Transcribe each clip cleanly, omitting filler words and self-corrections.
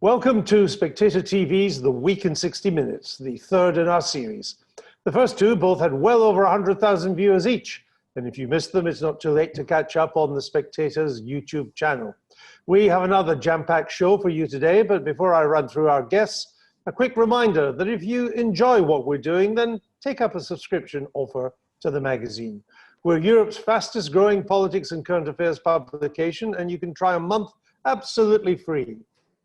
Welcome to Spectator TV's The Week in 60 Minutes, the third in our series. The first two both had well over 100,000 viewers each, and if you missed them, it's not too late to catch up on the Spectator's YouTube channel. We have another jam-packed show for you today, but before I run through our guests, a quick reminder that if you enjoy what we're doing, then take up a subscription offer to the magazine. We're Europe's fastest growing politics and current affairs publication, and you can try a month absolutely free.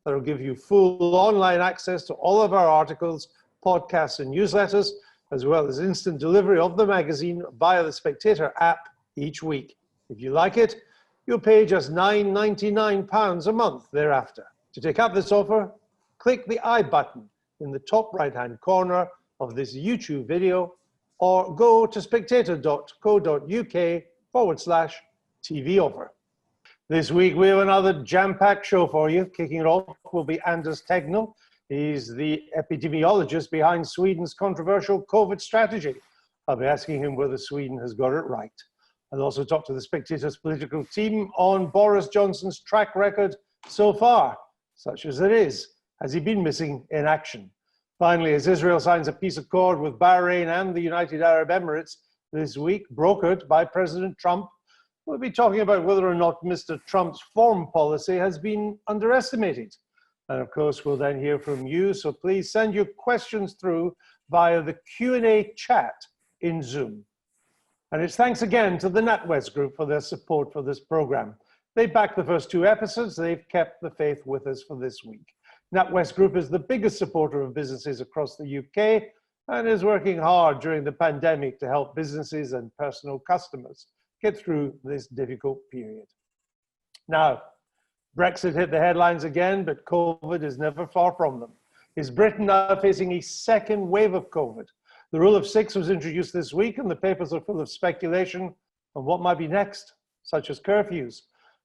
That'll give you full online access to all of our articles, podcasts, and newsletters, as well as instant delivery of the magazine via the Spectator app each week. If you like it, you'll pay just £9.99 a month thereafter. To take up this offer, click the I button in the top right-hand corner of this YouTube video, or go to spectator.co.uk/TV offer. This week, we have another jam-packed show for you. Kicking it off will be Anders Tegnell. He's the epidemiologist behind Sweden's controversial COVID strategy. I'll be asking him whether Sweden has got it right. I'll also talk to the Spectator's political team on Boris Johnson's track record so far, such as it is. Has he been missing in action? Finally, as Israel signs a peace accord with Bahrain and the United Arab Emirates this week, brokered by President Trump, we'll be talking about whether or not Mr. Trump's foreign policy has been underestimated. And of course, we'll then hear from you, so please send your questions through via the Q&A chat in Zoom. And it's thanks again to the NatWest Group for their support for this program. They backed the first two episodes. They've kept the faith with us for this week. NatWest Group is the biggest supporter of businesses across the UK and is working hard during the pandemic to help businesses and personal customers get through this difficult period. Now, Brexit hit the headlines again, but COVID is never far from them. Is Britain now facing a second wave of COVID? The rule of six was introduced this week, and the papers are full of speculation on what might be next, such as curfews.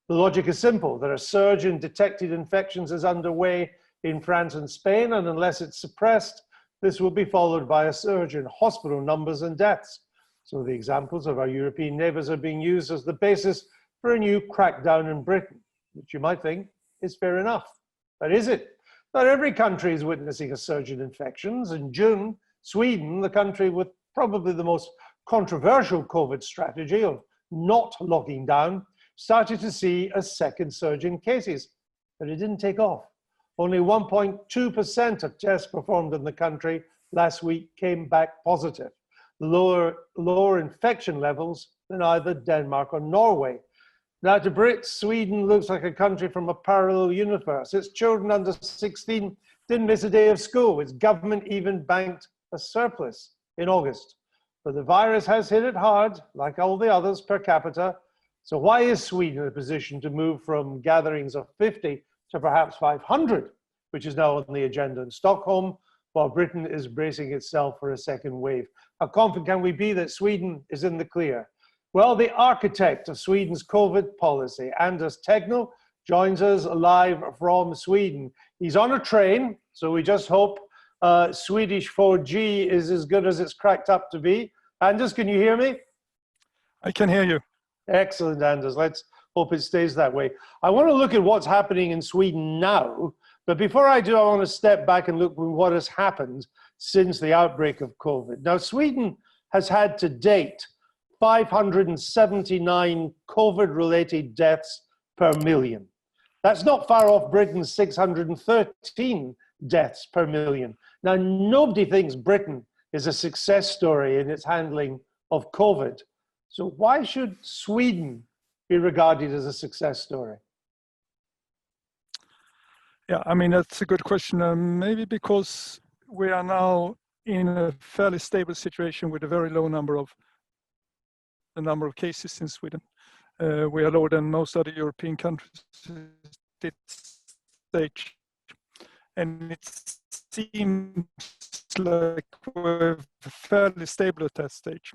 The logic is simple, that a surge in detected infections is underway in France and Spain, and unless it's suppressed, this will be followed by a surge in hospital numbers and deaths. So the examples of our European neighbours are being used as the basis for a new crackdown in Britain, which you might think is fair enough. But is it? Not every country is witnessing a surge in infections. In June, Sweden, the country with probably the most controversial COVID strategy of not locking down, started to see a second surge in cases, but it didn't take off. Only 1.2% of tests performed in the country last week came back positive. Lower infection levels than either Denmark or Norway. Now to Brits, Sweden looks like a country from a parallel universe. Its children under 16 didn't miss a day of school. Its government even banked a surplus in August. But the virus has hit it hard, like all the others per capita. So why is Sweden in a position to move from gatherings of 50 to perhaps 500, which is now on the agenda in Stockholm, while Britain is bracing itself for a second wave? How confident can we be that Sweden is in the clear? Well, the architect of Sweden's COVID policy, Anders Tegnell, joins us live from Sweden. He's on a train, so we just hope Swedish 4G is as good as it's cracked up to be. Anders, can you hear me? I can hear you. Excellent, Anders. Let's hope it stays that way. I want to look at what's happening in Sweden now, but before I do, I want to step back and look at what has happened since the outbreak of COVID. Now, Sweden has had to date 579 COVID-related deaths per million. That's not far off Britain's 613 deaths per million. Now, nobody thinks Britain is a success story in its handling of COVID. So why should Sweden be regarded as a success story? Yeah, I mean, that's a good question. Maybe because we are now in a fairly stable situation with a very low number of cases in Sweden. We are lower than most other European countries at this stage. And it seems like we're fairly stable at that stage.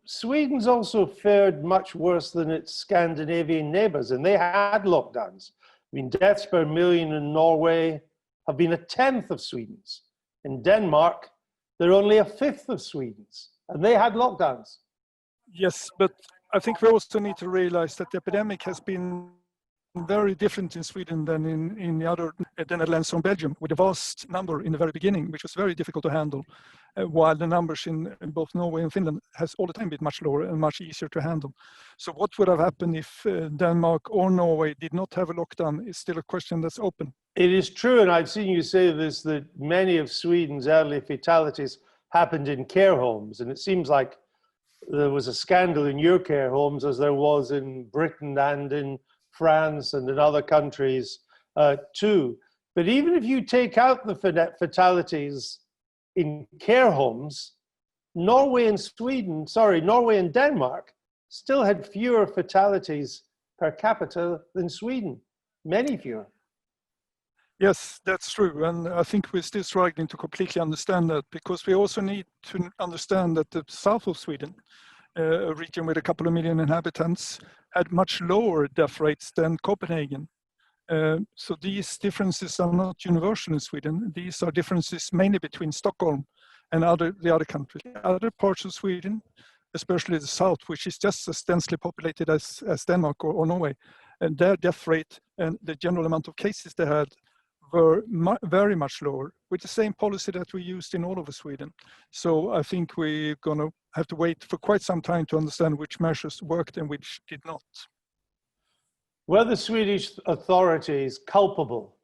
Sweden's also fared much worse than its Scandinavian neighbours, and they had lockdowns. I mean, deaths per million in Norway have been a tenth of Sweden's. In Denmark, they're only a fifth of Sweden's, and they had lockdowns. Yes, but I think we also need to realize that the epidemic has been very different in Sweden than in the other, the Netherlands or Belgium, with a vast number in the very beginning, which was very difficult to handle, while the numbers in both Norway and Finland has all the time been much lower and much easier to handle. So what would have happened if Denmark or Norway did not have a lockdown is still a question that's open. It is true, and I've seen you say this, that many of Sweden's early fatalities happened in care homes, and it seems like there was a scandal in your care homes as there was in Britain and in France and in other countries too. But even if you take out the fatalities in care homes, Norway and Denmark still had fewer fatalities per capita than Sweden, many fewer. Yes, that's true. And I think we're still struggling to completely understand that, because we also need to understand that the south of Sweden, a region with a couple of million inhabitants, had much lower death rates than Copenhagen. So these differences are not universal in Sweden. These are differences mainly between Stockholm and the other countries. Other parts of Sweden, especially the south, which is just as densely populated as Denmark or Norway, and their death rate and the general amount of cases they had were very much lower, with the same policy that we used in all over Sweden. So I think we're going to have to wait for quite some time to understand which measures worked and which did not. Were the Swedish authorities culpable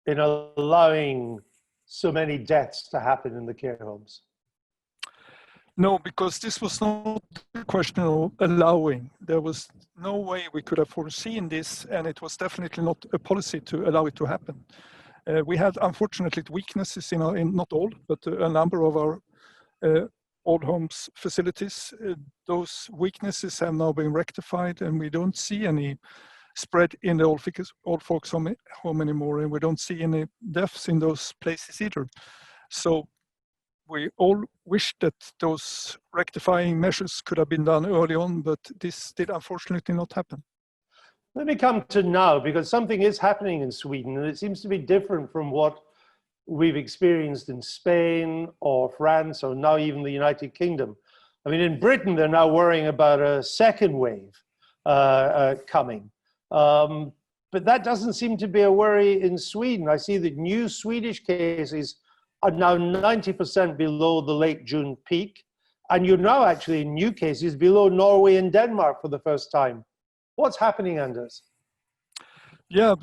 in allowing so many deaths to happen in the care homes? No, because this was not a question of allowing. There was no way we could have foreseen this, and it was definitely not a policy to allow it to happen. We had, unfortunately, weaknesses in not all, but a number of our old homes facilities. Those weaknesses have now been rectified, and we don't see any spread in the old folks home anymore, and we don't see any deaths in those places either. So we all wish that those rectifying measures could have been done early on, but this did unfortunately not happen. Let me come to now, because something is happening in Sweden, and it seems to be different from what we've experienced in Spain or France or now even the United Kingdom. I mean, in Britain, they're now worrying about a second wave coming. But that doesn't seem to be a worry in Sweden. I see that new Swedish cases are now 90% below the late June peak. And you're now actually in new cases below Norway and Denmark for the first time. What's happening, Anders? Yeah,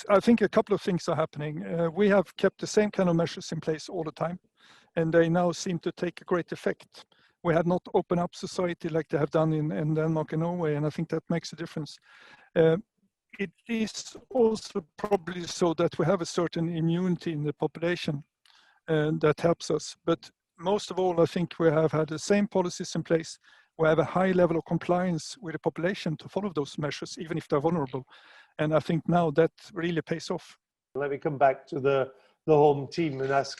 I think a couple of things are happening. We have kept the same kind of measures in place all the time, and they now seem to take a great effect. We had not opened up society like they have done in Denmark and Norway, and I think that makes a difference. It is also probably so that we have a certain immunity in the population, and that helps us. But most of all, I think we have had the same policies in place. We have a high level of compliance with the population to follow those measures, even if they're vulnerable. And I think now that really pays off. Let me come back to the home team and ask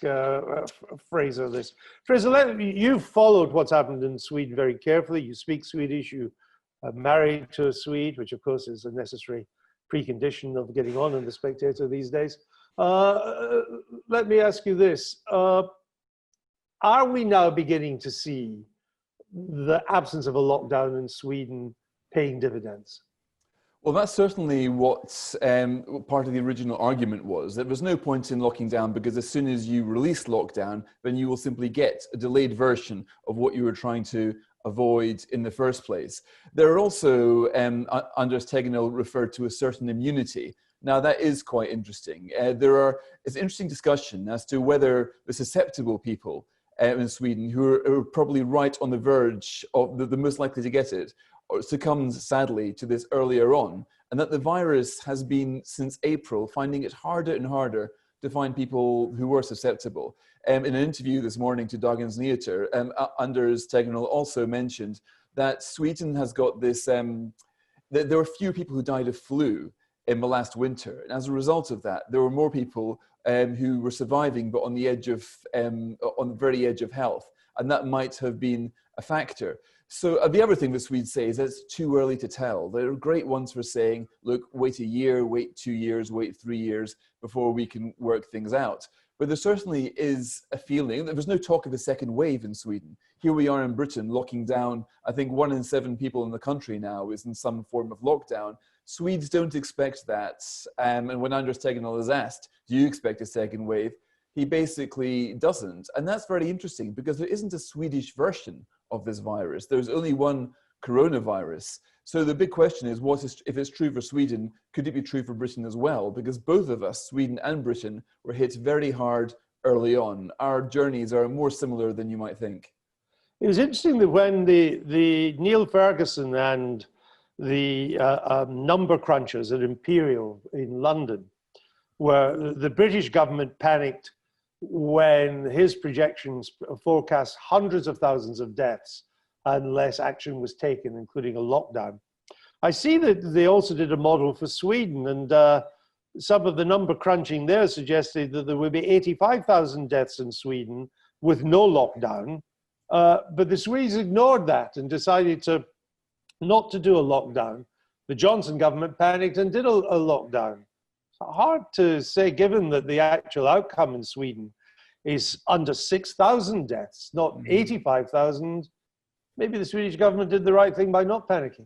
Fraser this. Fraser, you've followed what's happened in Sweden very carefully. You speak Swedish, you are married to a Swede, which of course is a necessary precondition of getting on in the Spectator these days. Let me ask you this. Are we now beginning to see the absence of a lockdown in Sweden paying dividends? Well, that's certainly what part of the original argument was. There was no point in locking down, because as soon as you release lockdown, then you will simply get a delayed version of what you were trying to avoid in the first place. There are also, Anders Tegnell referred to a certain immunity. Now, that is quite interesting. It's an interesting discussion as to whether the susceptible people in Sweden, who are probably right on the verge of the most likely to get it, or succumbs sadly to this earlier on, and that the virus has been, since April, finding it harder and harder to find people who were susceptible. In an interview this morning to Dagens Nyheter, Anders Tegnell also mentioned that Sweden has got this, there were few people who died of flu in the last winter. And as a result of that, there were more people who were surviving, but on the edge of, on the very edge of health. And that might have been a factor. So the other thing the Swedes say is that it's too early to tell. There are great ones for saying, look, wait a year, wait 2 years, wait 3 years before we can work things out. But there certainly is a feeling that there's no talk of a second wave in Sweden. here we are in Britain locking down. I think 1 in 7 people in the country now is in some form of lockdown. Swedes don't expect that. And when Anders Tegnell is asked, do you expect a second wave? He basically doesn't. And that's very interesting because there isn't a Swedish version of this virus. There's only one coronavirus. So the big question is, if it's true for Sweden, could it be true for Britain as well? Because both of us, Sweden and Britain, were hit very hard early on. Our journeys are more similar than you might think. It was interesting that when the Neil Ferguson and the number crunchers at Imperial in London, where the British government panicked when his projections forecast hundreds of thousands of deaths unless action was taken, including a lockdown. I see that they also did a model for Sweden, and some of the number crunching there suggested that there would be 85,000 deaths in Sweden with no lockdown. But the Swedes ignored that and decided not to do a lockdown. The Johnson government panicked and did a lockdown. It's hard to say, given that the actual outcome in Sweden is under 6,000 deaths, not 85,000. Maybe the Swedish government did the right thing by not panicking.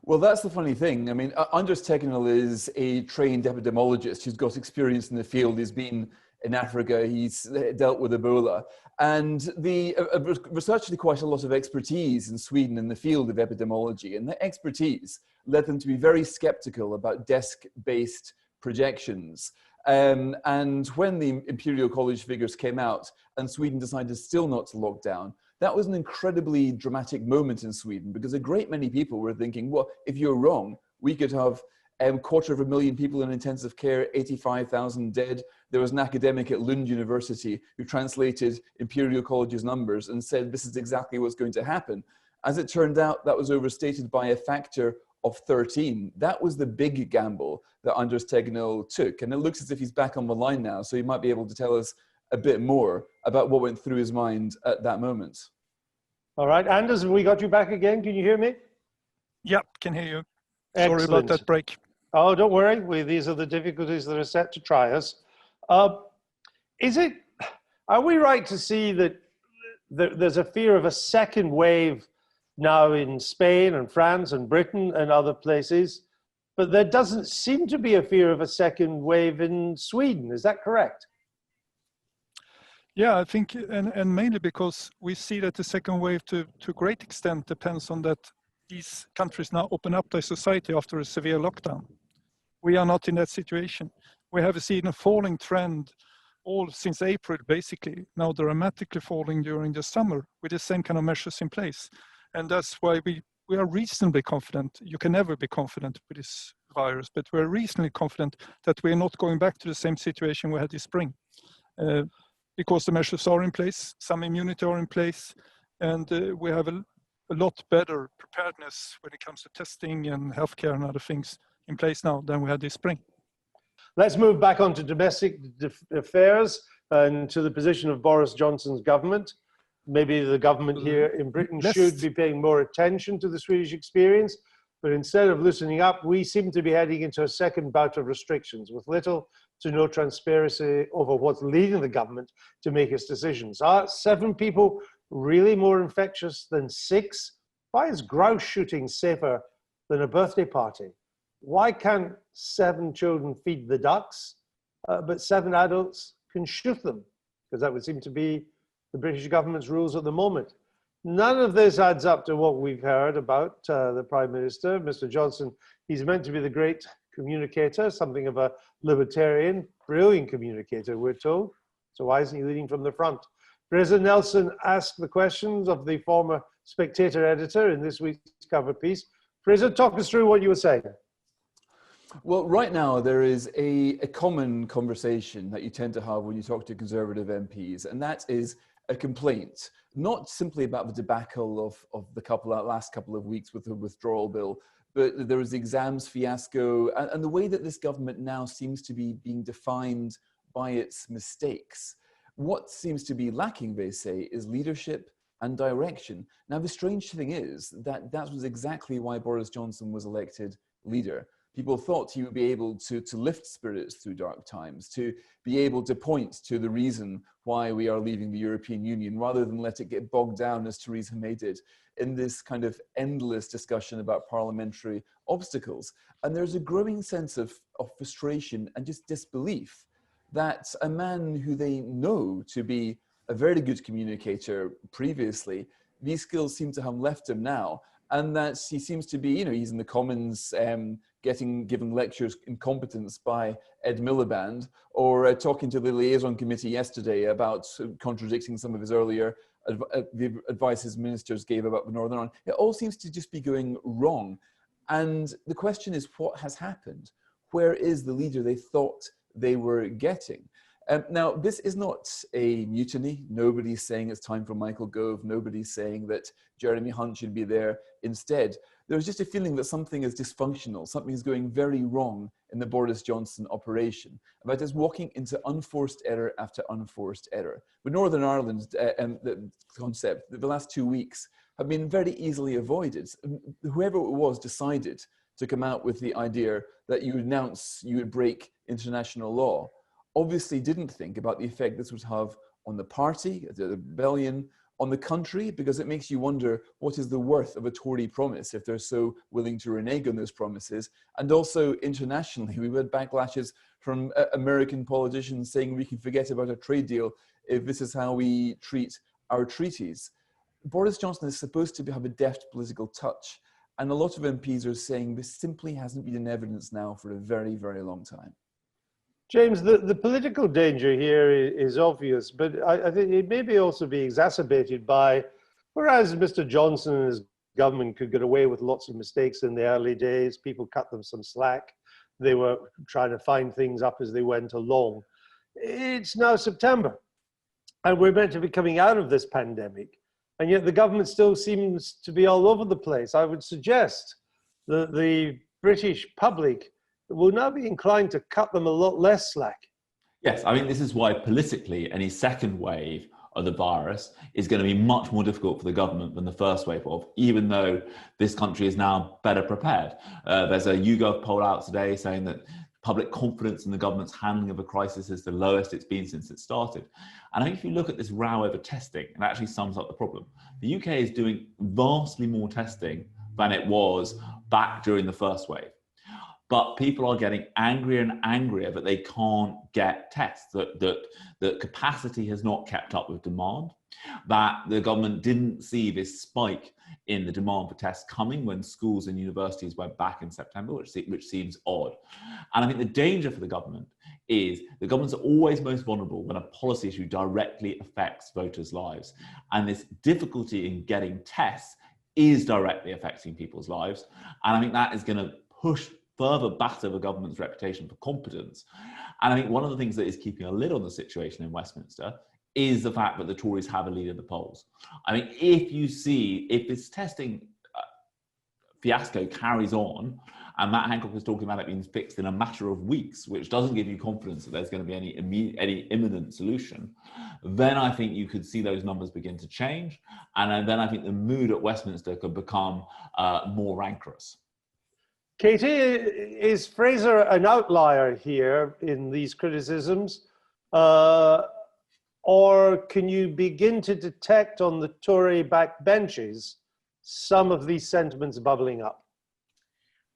Well, that's the funny thing. I mean, Anders Tegnell is a trained epidemiologist who's got experience in the field. He's been in Africa, he's dealt with Ebola. And there's actually quite a lot of expertise in Sweden in the field of epidemiology. And that expertise led them to be very skeptical about desk-based projections. And when the Imperial College figures came out and Sweden decided still not to lock down, that was an incredibly dramatic moment in Sweden because a great many people were thinking, well, if you're wrong, we could have 250,000 people in intensive care, 85,000 dead. There was an academic at Lund University who translated Imperial College's numbers and said, this is exactly what's going to happen. As it turned out, that was overstated by a factor of 13. That was the big gamble that Anders Tegnell took. And it looks as if he's back on the line now, so he might be able to tell us a bit more about what went through his mind at that moment. All right, Anders, have we got you back again? Can you hear me? Yep, can hear you. Excellent. Sorry about that break. Oh, don't worry. These are the difficulties that are set to try us. Are we right to see that there's a fear of a second wave now in Spain and France and Britain and other places, but there doesn't seem to be a fear of a second wave in Sweden? Is that correct? Yeah, I think, and mainly because we see that the second wave to a great extent depends on that these countries now open up their society after a severe lockdown. We are not in that situation. We have seen a falling trend all since April, basically, now dramatically falling during the summer with the same kind of measures in place. And that's why we are reasonably confident. You can never be confident with this virus, but we're reasonably confident that we're not going back to the same situation we had this spring. Because the measures are in place, some immunity are in place, and we have a lot better preparedness when it comes to testing and healthcare and other things in place now than we had this spring. Let's move back on to domestic affairs and to the position of Boris Johnson's government. Maybe the government here in Britain should be paying more attention to the Swedish experience, but instead of loosening up, we seem to be heading into a second bout of restrictions with little to no transparency over what's leading the government to make its decisions. Are 7 people really more infectious than 6? Why is grouse shooting safer than a birthday party? Why can't 7 children feed the ducks, but 7 adults can shoot them? Because that would seem to be the British government's rules at the moment. None of this adds up to what we've heard about the Prime Minister, Mr. Johnson. He's meant to be the great communicator, something of a libertarian, brilliant communicator, we're told. So why isn't he leading from the front? Fraser Nelson asked the questions of the former Spectator editor in this week's cover piece. Fraser, talk us through what you were saying. Well, right now there is a common conversation that you tend to have when you talk to Conservative MPs, and that is a complaint, not simply about the debacle of the last couple of weeks with the withdrawal bill, but there was the exams fiasco and the way that this government now seems to be being defined by its mistakes. What seems to be lacking, they say, is leadership and direction. Now, the strange thing is that was exactly why Boris Johnson was elected leader, People thought he would be able to lift spirits through dark times, to be able to point to the reason why we are leaving the European Union, rather than let it get bogged down, as Theresa May did, in this kind of endless discussion about parliamentary obstacles. And there's a growing sense of frustration and just disbelief that a man who they know to be a very good communicator previously, these skills seem to have left him now. And that he seems to be, you know, he's in the Commons given lectures in competence by Ed Miliband, or talking to the liaison committee yesterday about contradicting some of his earlier the advice his ministers gave about the Northern Ireland. It all seems to just be going wrong. And the question is, what has happened? Where is the leader they thought they were getting? Now, this is not a mutiny. Nobody's saying it's time for Michael Gove. Nobody's saying that Jeremy Hunt should be there instead. There's just a feeling that something is dysfunctional, something is going very wrong in the Boris Johnson operation, about us walking into unforced error after unforced error. With Northern Ireland and the concept, the last 2 weeks have been very easily avoided. Whoever it was decided to come out with the idea that you would announce you would break international law, obviously didn't think about the effect this would have on the party, the rebellion, on the country, because it makes you wonder what is the worth of a Tory promise if they're so willing to renege on those promises. And also internationally, we've had backlashes from American politicians saying we can forget about a trade deal if this is how we treat our treaties. Boris Johnson is supposed to have a deft political touch, and a lot of MPs are saying this simply hasn't been in evidence now for a very, very long time. James, the political danger here is obvious, but I think it may be also be exacerbated by, whereas Mr. Johnson and his government could get away with lots of mistakes in the early days, people cut them some slack, they were trying to find things up as they went along. It's now September, and we're meant to be coming out of this pandemic, and yet the government still seems to be all over the place. I would suggest that the British public will now be inclined to cut them a lot less slack. Yes, I mean, this is why politically any second wave of the virus is going to be much more difficult for the government than the first wave of, even though this country is now better prepared. There's a YouGov poll out today saying that public confidence in the government's handling of a crisis is the lowest it's been since it started. And I think if you look at this row over testing, it actually sums up the problem. The UK is doing vastly more testing than it was back during the first wave. But people are getting angrier and angrier that they can't get tests, that capacity has not kept up with demand, that the government didn't see this spike in the demand for tests coming when schools and universities went back in September, which seems odd. And I think the danger for the government is the governments are always most vulnerable when a policy issue directly affects voters' lives. And this difficulty in getting tests is directly affecting people's lives. And I think that is going to push further batter the government's reputation for competence. And I think one of the things that is keeping a lid on the situation in Westminster is the fact that the Tories have a lead in the polls. I mean, if this testing fiasco carries on, and Matt Hancock was talking about it being fixed in a matter of weeks, which doesn't give you confidence that there's going to be any imminent solution, then I think you could see those numbers begin to change. And then I think the mood at Westminster could become more rancorous. Katie, is Fraser an outlier here in these criticisms? Or can you begin to detect on the Tory backbenches some of these sentiments bubbling up?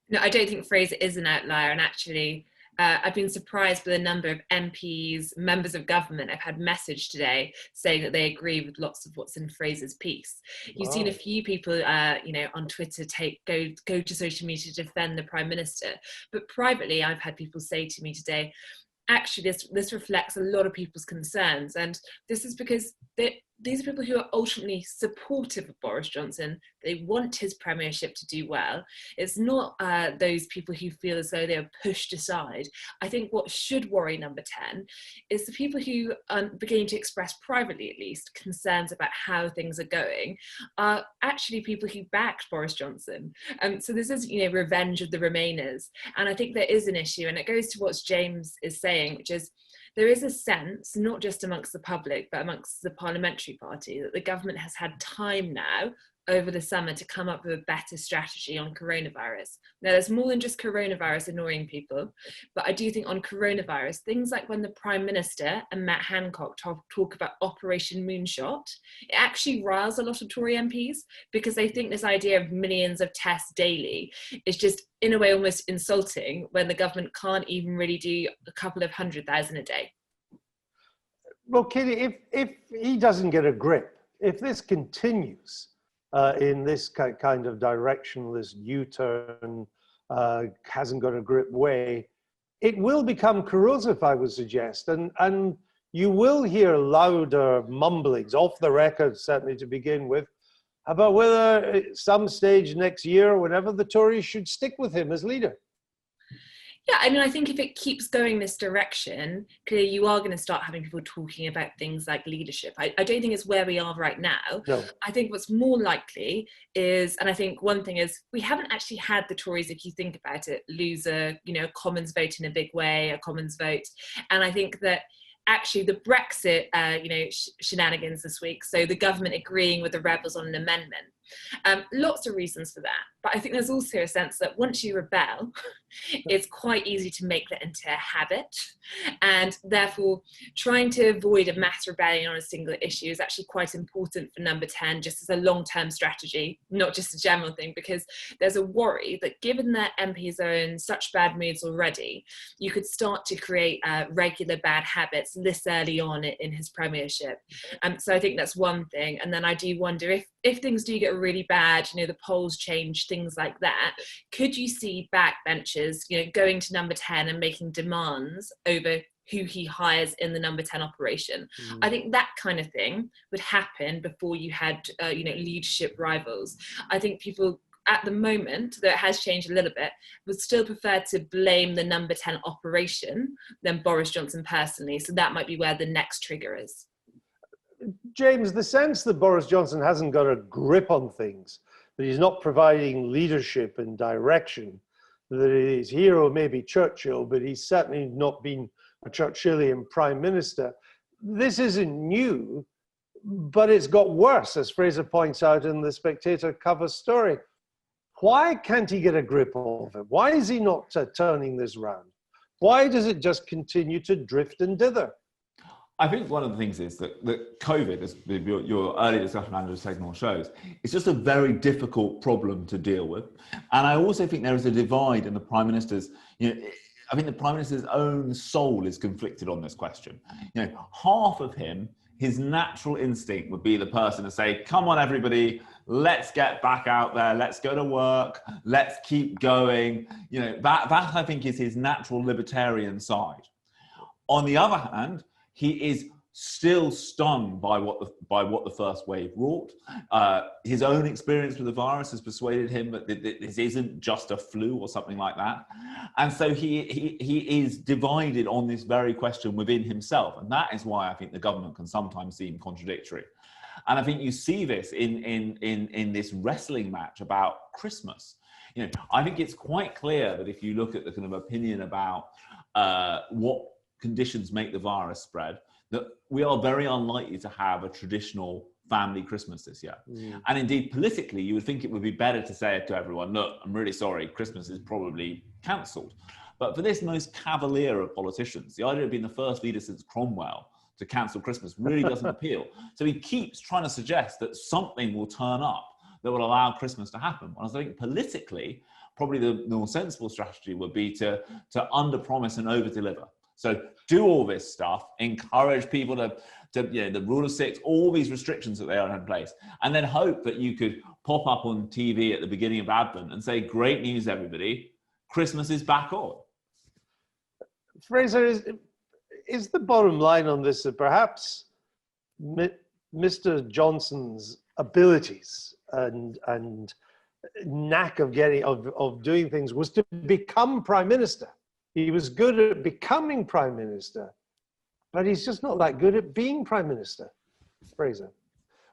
No, I don't think Fraser is an outlier. And actually, I've been surprised by the number of MPs, members of government I've had message today saying that they agree with lots of what's in Fraser's piece. You've seen a few people, on Twitter go to social media to defend the Prime Minister. But privately, I've had people say to me today, actually, this reflects a lot of people's concerns. And this is because these are people who are ultimately supportive of Boris Johnson. They want his premiership to do well. It's not those people who feel as though they are pushed aside. I think what should worry number 10 is the people who are beginning to express privately, at least, concerns about how things are going, are actually people who backed Boris Johnson. So this is, revenge of the Remainers. And I think there is an issue, and it goes to what James is saying, which is, there is a sense, not just amongst the public, but amongst the parliamentary party, that the government has had time now, over the summer to come up with a better strategy on coronavirus. Now, there's more than just coronavirus annoying people, but I do think on coronavirus, things like when the Prime Minister and Matt Hancock talk about Operation Moonshot, it actually riles a lot of Tory MPs because they think this idea of millions of tests daily is just, in a way, almost insulting when the government can't even really do a couple of 100,000 a day. Well, Katie, if he doesn't get a grip, if this continues in this kind of direction, this U-turn, hasn't got a grip way, it will become corrosive, I would suggest. And you will hear louder mumblings, off the record certainly to begin with, about whether at some stage next year, whenever the Tories should stick with him as leader. Yeah, I mean, I think if it keeps going this direction, clearly you are going to start having people talking about things like leadership. I don't think it's where we are right now. No. I think what's more likely is, and I think one thing is, we haven't actually had the Tories, if you think about it, lose a Commons vote in a big way, a Commons vote. And I think that actually the Brexit, shenanigans this week, so the government agreeing with the rebels on an amendment, lots of reasons for that. But I think there's also a sense that once you rebel, it's quite easy to make that into a habit. And therefore, trying to avoid a mass rebellion on a single issue is actually quite important for Number 10, just as a long-term strategy, not just a general thing, because there's a worry that given that MPs are in such bad moods already, you could start to create regular bad habits this early on in his premiership. So I think that's one thing. And then I do wonder if things do get really bad, the polls change, things like that, could you see backbenchers, going to Number 10 and making demands over who he hires in the Number 10 operation? I think that kind of thing would happen before you had, leadership rivals. I think people at the moment, though it has changed a little bit, would still prefer to blame the Number 10 operation than Boris Johnson personally. So that might be where the next trigger is. James, the sense that Boris Johnson hasn't got a grip on things, that he's not providing leadership and direction, that his hero may be Churchill, but he's certainly not been a Churchillian prime minister. This isn't new, but it's got worse, as Fraser points out in the Spectator cover story. Why can't he get a grip of it? Why is he not turning this round? Why does it just continue to drift and dither? I think one of the things is that COVID, as your earlier discussion with Anders Tegnell shows, it's just a very difficult problem to deal with. And I also think there is a divide in the Prime Minister's, I think the Prime Minister's own soul is conflicted on this question. Half of him, his natural instinct would be the person to say, come on, everybody, let's get back out there, let's go to work, let's keep going. That I think is his natural libertarian side. On the other hand, he is still stung by what the first wave wrought. His own experience with the virus has persuaded him that this isn't just a flu or something like that. And so he is divided on this very question within himself. And that is why I think the government can sometimes seem contradictory. And I think you see this in this wrestling match about Christmas. I think it's quite clear that if you look at the kind of opinion about what conditions make the virus spread, that we are very unlikely to have a traditional family Christmas this year. And indeed, politically, you would think it would be better to say to everyone, look, I'm really sorry, Christmas is probably cancelled. But for this most cavalier of politicians, the idea of being the first leader since Cromwell to cancel Christmas really doesn't appeal. So he keeps trying to suggest that something will turn up that will allow Christmas to happen. Whereas I think politically, probably the more sensible strategy would be to under-promise and over-deliver. So do all this stuff, encourage people to the rule of six, all these restrictions that they are in place, and then hope that you could pop up on TV at the beginning of Advent and say, great news, everybody, Christmas is back on. Fraser, is the bottom line on this that perhaps Mr. Johnson's abilities and knack of doing things was to become Prime Minister? He was good at becoming Prime Minister, but he's just not that good at being Prime Minister. Fraser.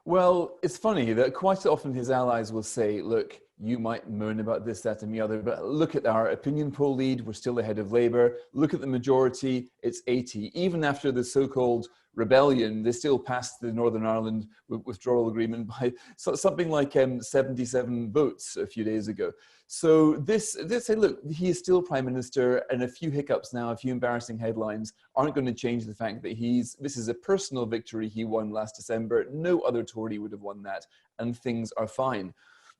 Well, it's funny that quite often his allies will say, look, you might moan about this, that, and the other, but look at our opinion poll lead, we're still ahead of Labour. Look at the majority, it's 80. Even after the so-called rebellion, they still passed the Northern Ireland withdrawal agreement by something like 77 votes a few days ago. So they say, look, he is still Prime Minister, and a few hiccups now, a few embarrassing headlines aren't going to change the fact that this is a personal victory he won last December. No other Tory would have won that, and things are fine.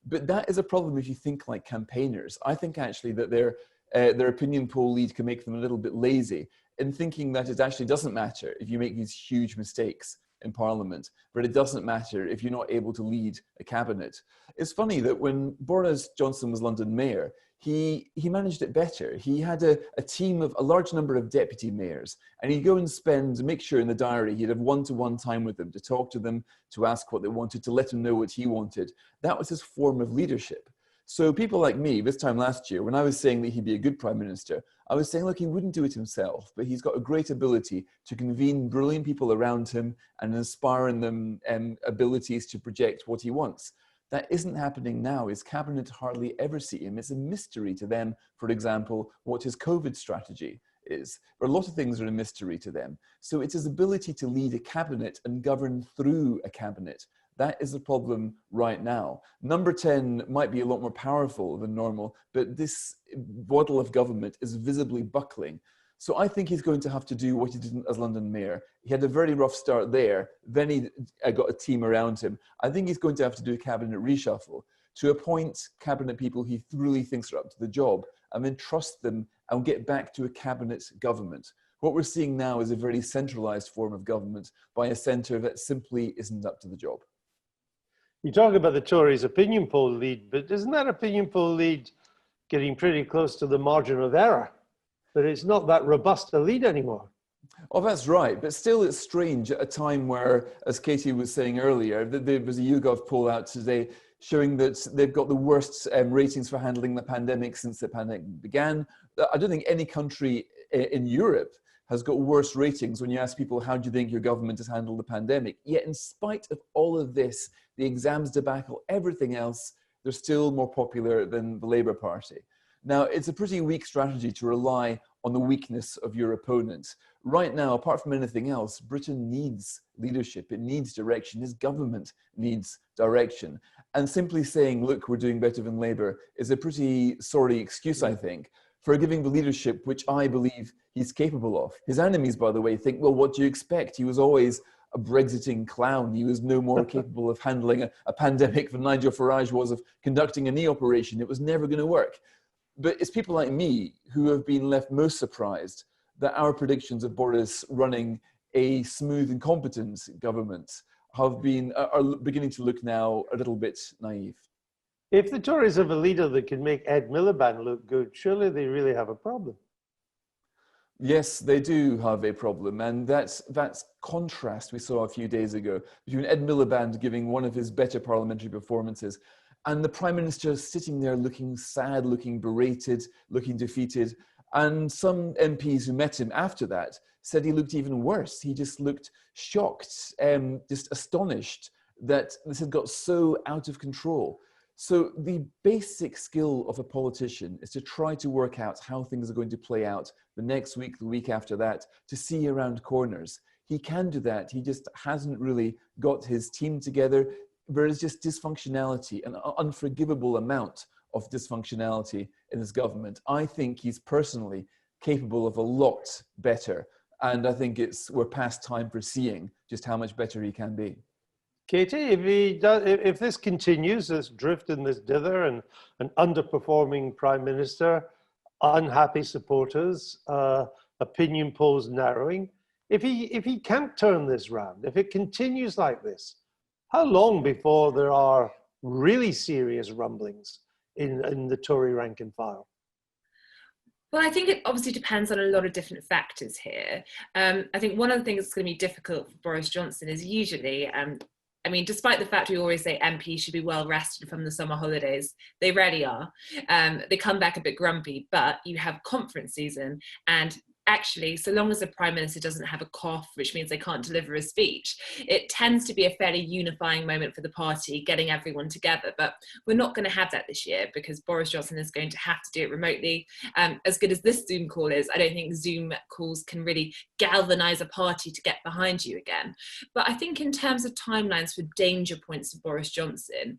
But that is a problem if you think like campaigners. I think actually that their opinion poll lead can make them a little bit lazy in thinking that it actually doesn't matter if you make these huge mistakes in Parliament, but it doesn't matter if you're not able to lead a cabinet. It's funny that when Boris Johnson was London mayor, he managed it better. He had a team of a large number of deputy mayors, and he'd go and make sure in the diary he'd have one-to-one time with them, to talk to them, to ask what they wanted, to let them know what he wanted. That was his form of leadership. So people like me, this time last year, when I was saying that he'd be a good Prime Minister, I was saying, look, he wouldn't do it himself, but he's got a great ability to convene brilliant people around him and inspire in them abilities to project what he wants. That isn't happening now. His cabinet hardly ever see him. It's a mystery to them, for example, what his COVID strategy is. But a lot of things are a mystery to them. So it's his ability to lead a cabinet and govern through a cabinet. That is the problem right now. Number 10 might be a lot more powerful than normal, but this model of government is visibly buckling. So I think he's going to have to do what he did as London mayor. He had a very rough start there. Then he got a team around him. I think he's going to have to do a cabinet reshuffle to appoint cabinet people he really thinks are up to the job, and then trust them and get back to a cabinet government. What we're seeing now is a very centralized form of government by a centre that simply isn't up to the job. You talk about the Tories' opinion poll lead, but isn't that opinion poll lead getting pretty close to the margin of error? But it's not that robust a lead anymore. Oh, that's right. But still, it's strange at a time where, as Katie was saying earlier, there was a YouGov poll out today showing that they've got the worst ratings for handling the pandemic since the pandemic began. I don't think any country in Europe has got worse ratings when you ask people, how do you think your government has handled the pandemic? Yet in spite of all of this, the exams debacle, everything else, they're still more popular than the Labour Party. Now, it's a pretty weak strategy to rely on the weakness of your opponent. Right now, apart from anything else, Britain needs leadership. It needs direction. His government needs direction. And simply saying, look, we're doing better than Labour is a pretty sorry excuse, I think, for giving the leadership which I believe he's capable of. His enemies, by the way, think, well, what do you expect? He was always a Brexiting clown. He was no more capable of handling a pandemic than Nigel Farage was of conducting a knee operation. It was never going to work. But it's people like me who have been left most surprised that our predictions of Boris running a smooth and competent government are beginning to look now a little bit naive. If the Tories have a leader that can make Ed Miliband look good, surely they really have a problem. Yes, they do have a problem, and that's contrast we saw a few days ago between Ed Miliband giving one of his better parliamentary performances and the Prime Minister sitting there looking sad, looking berated, looking defeated. And some MPs who met him after that said he looked even worse. He just looked shocked, just astonished that this had got so out of control. So the basic skill of a politician is to try to work out how things are going to play out the next week, the week after that, to see around corners. He can do that. He just hasn't really got his team together. There is just dysfunctionality, an unforgivable amount of dysfunctionality in his government. I think he's personally capable of a lot better. And I think we're past time for seeing just how much better he can be. Katie, if this continues, this drift and this dither, and an underperforming Prime Minister, unhappy supporters, opinion polls narrowing, if he can't turn this round, if it continues like this, how long before there are really serious rumblings in the Tory rank and file? Well, I think it obviously depends on a lot of different factors here. I think one of the things that's going to be difficult for Boris Johnson is usually, I mean, despite the fact we always say MPs should be well rested from the summer holidays, they rarely are. They come back a bit grumpy, but you have conference season and actually, so long as the Prime Minister doesn't have a cough, which means they can't deliver a speech, it tends to be a fairly unifying moment for the party, getting everyone together. But we're not going to have that this year because Boris Johnson is going to have to do it remotely. As good as this Zoom call is, I don't think Zoom calls can really galvanise a party to get behind you again. But I think in terms of timelines for danger points for Boris Johnson,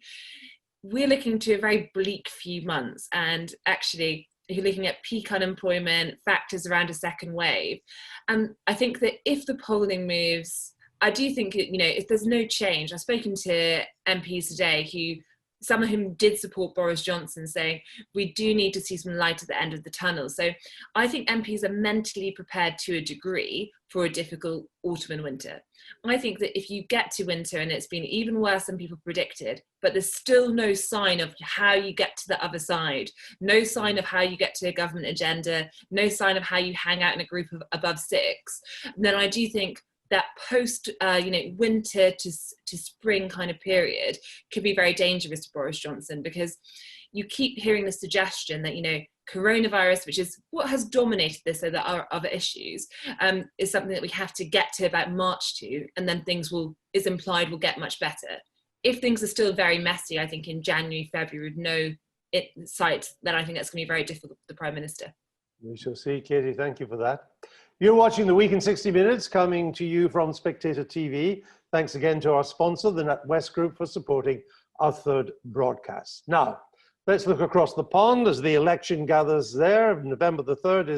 we're looking to a very bleak few months. And actually, you're looking at peak unemployment, factors around a second wave. And I think that if the polling moves, I do think, if there's no change, I've spoken to MPs today some of whom did support Boris Johnson, saying we do need to see some light at the end of the tunnel. So I think MPs are mentally prepared to a degree for a difficult autumn and winter. I think that if you get to winter and it's been even worse than people predicted, but there's still no sign of how you get to the other side, no sign of how you get to a government agenda, no sign of how you hang out in a group of above 6, then I do think that post, winter to spring kind of period could be very dangerous to Boris Johnson, because you keep hearing the suggestion that, coronavirus, which is what has dominated this, so there are other issues, is something that we have to get to about March to, and then things is implied will get much better. If things are still very messy, I think in January, February, with no sight, then I think that's going to be very difficult for the Prime Minister. We shall see. Katie, thank you for that. You're watching The Week in 60 Minutes, coming to you from SpectatorTV. Thanks again to our sponsor, the NatWest Group, for supporting our third broadcast. Now, let's look across the pond as the election gathers there. November the 3rd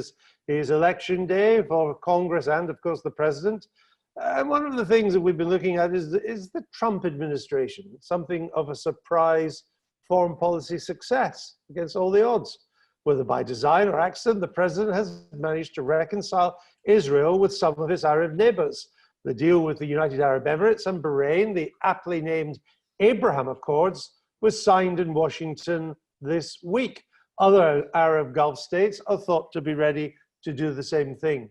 is election day for Congress and, of course, the President. And one of the things that we've been looking at is the Trump administration, something of a surprise foreign policy success against all the odds. Whether by design or accident, the president has managed to reconcile Israel with some of its Arab neighbors. The deal with the United Arab Emirates and Bahrain, the aptly named Abraham Accords, was signed in Washington this week. Other Arab Gulf states are thought to be ready to do the same thing.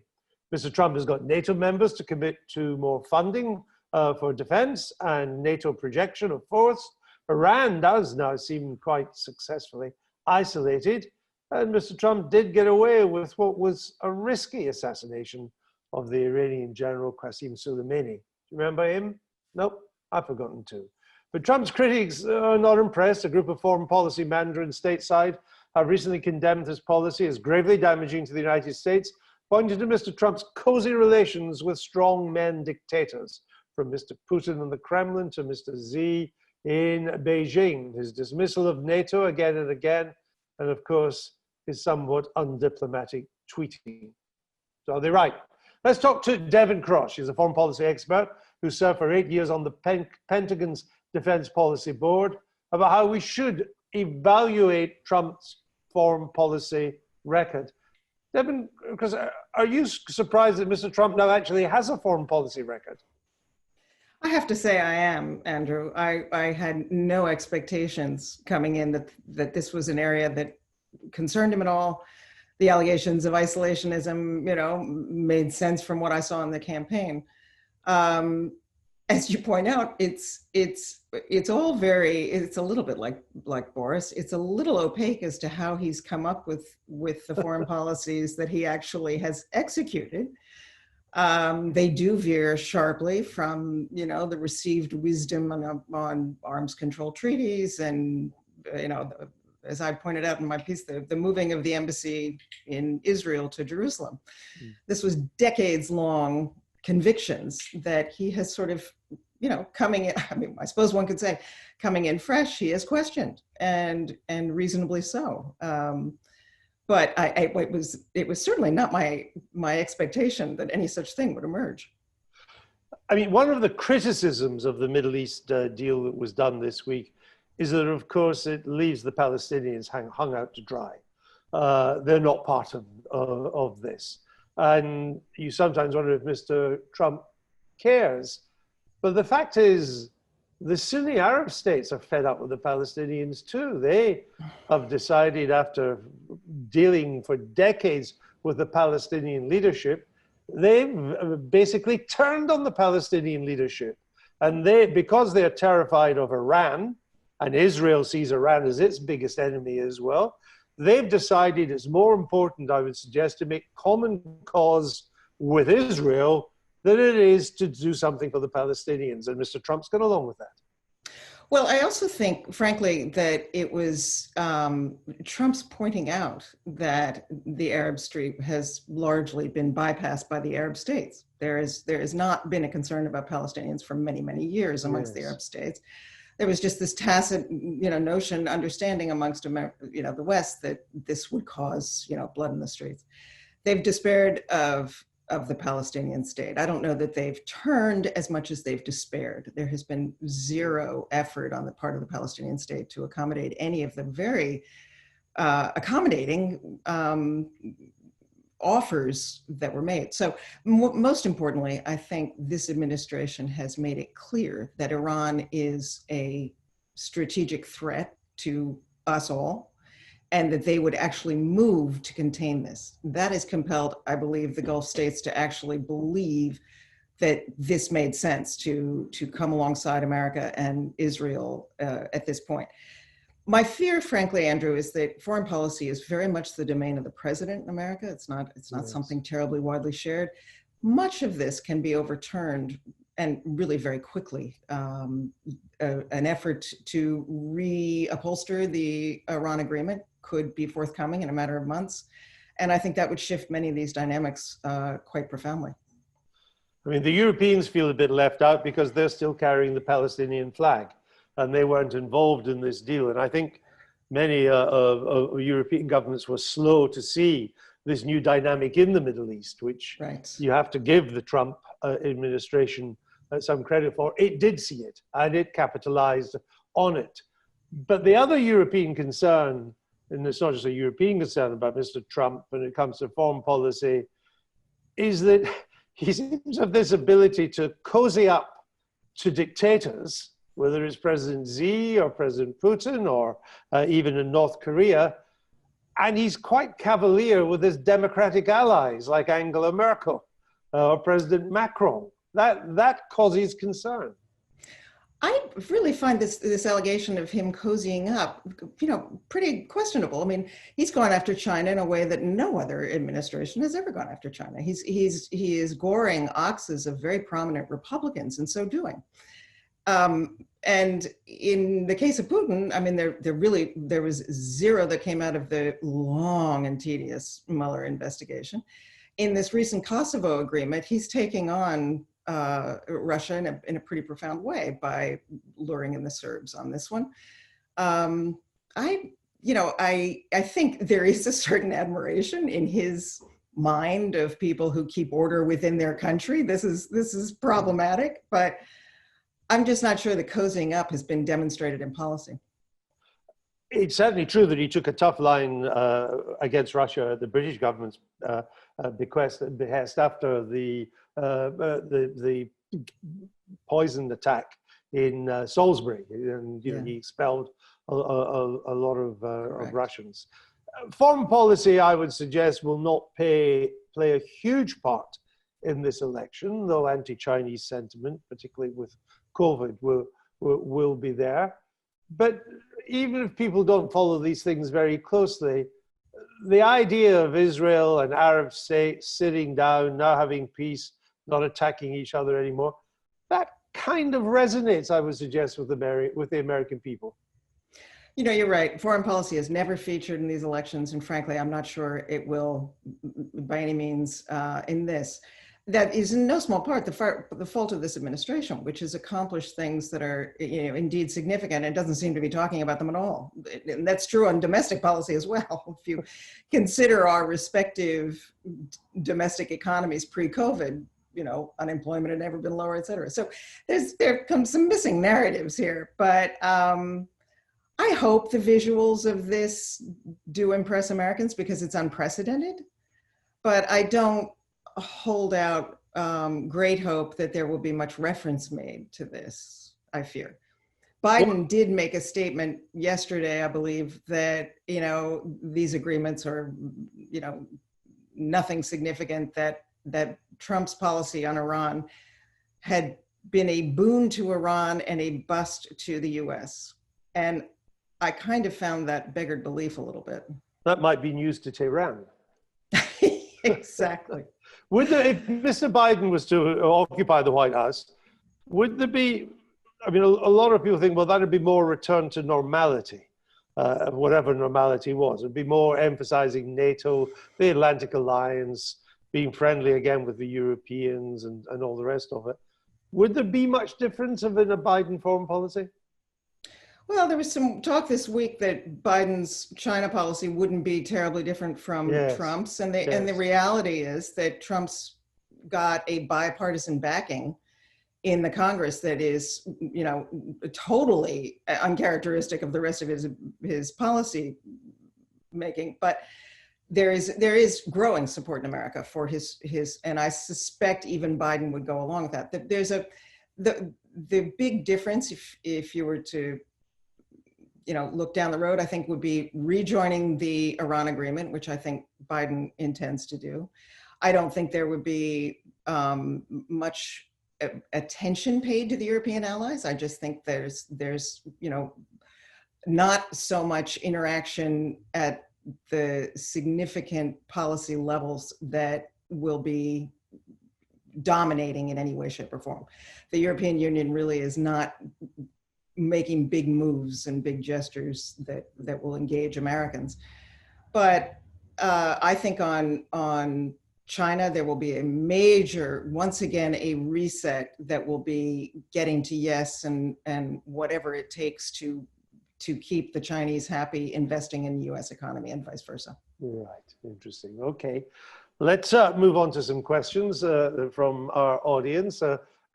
Mr. Trump has got NATO members to commit to more funding for defense and NATO projection of force. Iran does now seem quite successfully isolated. And Mr. Trump did get away with what was a risky assassination of the Iranian general Qasem Soleimani. Do you remember him? Nope, I've forgotten too. But Trump's critics are not impressed. A group of foreign policy mandarins stateside have recently condemned his policy as gravely damaging to the United States, pointing to Mr. Trump's cozy relations with strongmen dictators, from Mr. Putin in the Kremlin to Mr. Xi in Beijing, his dismissal of NATO again and again, and of course, his somewhat undiplomatic tweeting. So are they right? Let's talk to Devon Cross. She's a foreign policy expert who served for 8 years on the Pentagon's Defense Policy Board, about how we should evaluate Trump's foreign policy record. Devon, because are you surprised that Mr. Trump now actually has a foreign policy record? I have to say I am, Andrew. I had no expectations coming in that this was an area that concerned him at all. The allegations of isolationism, made sense from what I saw in the campaign. As you point out, it's all it's a little bit like Boris. It's a little opaque as to how he's come up with the foreign policies that he actually has executed. They do veer sharply from, the received wisdom on arms control treaties and, as I pointed out in my piece, the moving of the embassy in Israel to Jerusalem. This was decades-long convictions that he has sort of, coming in, I suppose one could say, coming in fresh, he has questioned, and reasonably so. But it was certainly not my expectation that any such thing would emerge. I mean, one of the criticisms of the Middle East deal that was done this week is that, of course, it leaves the Palestinians hung out to dry. They're not part of this. And you sometimes wonder if Mr. Trump cares. But the fact is, the Sunni Arab states are fed up with the Palestinians too. They have decided, after dealing for decades with the Palestinian leadership, they've basically turned on the Palestinian leadership. And because they're terrified of Iran, and Israel sees Iran as its biggest enemy as well, they've decided it's more important, I would suggest, to make common cause with Israel than it is to do something for the Palestinians. And Mr. Trump's gone along with that. Well, I also think, frankly, that it was Trump's pointing out that the Arab Street has largely been bypassed by the Arab states. There has not been a concern about Palestinians for many, many years amongst the Arab states. There was just this tacit, understanding amongst the West that this would cause, blood in the streets. They've despaired of the Palestinian state. I don't know that they've turned as much as they've despaired. There has been zero effort on the part of the Palestinian state to accommodate any of the very accommodating offers that were made. So most importantly, I think this administration has made it clear that Iran is a strategic threat to us all, and that they would actually move to contain this. That has compelled, I believe, the Gulf states to actually believe that this made sense to come alongside America and Israel at this point. My fear, frankly, Andrew, is that foreign policy is very much the domain of the president in America. It's not something terribly widely shared. Much of this can be overturned, and really very quickly. An effort to reupholster the Iran agreement could be forthcoming in a matter of months. And I think that would shift many of these dynamics quite profoundly. I mean, the Europeans feel a bit left out because they're still carrying the Palestinian flag and they weren't involved in this deal. And I think many European governments were slow to see this new dynamic in the Middle East, which you have to give the Trump administration some credit for. It did see it and it capitalized on it. But the other European concern, and it's not just a European concern about Mr. Trump when it comes to foreign policy, is that he seems to have this ability to cozy up to dictators, whether it's President Xi or President Putin or even in North Korea. And he's quite cavalier with his democratic allies like Angela Merkel or President Macron. That causes concern. I really find this allegation of him cozying up, pretty questionable. I mean, he's gone after China in a way that no other administration has ever gone after China. He is goring oxes of very prominent Republicans in so doing. And in the case of Putin, I mean, there was zero that came out of the long and tedious Mueller investigation. In this recent Kosovo agreement, he's taking on Russia in a pretty profound way by luring in the Serbs on this one. I think there is a certain admiration in his mind of people who keep order within their country. This is problematic, but I'm just not sure the cozying up has been demonstrated in policy. It's certainly true that he took a tough line against Russia at the British government's behest after the poison attack in Salisbury, and he expelled a lot of Russians. Foreign policy, I would suggest, will not play a huge part in this election, though anti-Chinese sentiment, particularly with COVID, will be there. But even if people don't follow these things very closely, the idea of Israel and Arab states sitting down, now having peace, not attacking each other anymore, that kind of resonates, I would suggest, with the American people. You're right. Foreign policy has never featured in these elections, and frankly, I'm not sure it will by any means in this. That is in no small part the fault of this administration, which has accomplished things that are indeed significant and doesn't seem to be talking about them at all. And that's true on domestic policy as well. If you consider our respective domestic economies pre-COVID, unemployment had never been lower, et cetera. So there comes some missing narratives here, but I hope the visuals of this do impress Americans because it's unprecedented, but I don't hold out great hope that there will be much reference made to this, I fear. Biden did make a statement yesterday, I believe, that, these agreements are, nothing significant, that Trump's policy on Iran had been a boon to Iran and a bust to the US. And I kind of found that beggared belief a little bit. That might be news to Tehran. Exactly. Would there, if Mr. Biden was to occupy the White House, would there be, I mean, a lot of people think, well, that would be more return to normality, whatever normality was. It would be more emphasizing NATO, the Atlantic Alliance, being friendly again with the Europeans and all the rest of it. Would there be much difference in a Biden foreign policy? Well, there was some talk this week that Biden's China policy wouldn't be terribly different from Trump's, and the reality is that Trump's got a bipartisan backing in the Congress that is, you know, totally uncharacteristic of the rest of his policy making. But there is growing support in America for his, and I suspect even Biden would go along with that. There's the big difference if you were to, you know, look down the road, I think would be rejoining the Iran agreement, which I think Biden intends to do. I don't think there would be much attention paid to the European allies. I just think there's you know, not so much interaction at the significant policy levels that will be dominating in any way, shape, or form. The European Union really is not making big moves and big gestures that will engage Americans. But I think on China, there will be a major, once again, a reset that will be getting to yes and whatever it takes to keep the Chinese happy investing in the US economy and vice versa. Right, interesting. Okay, let's move on to some questions from our audience.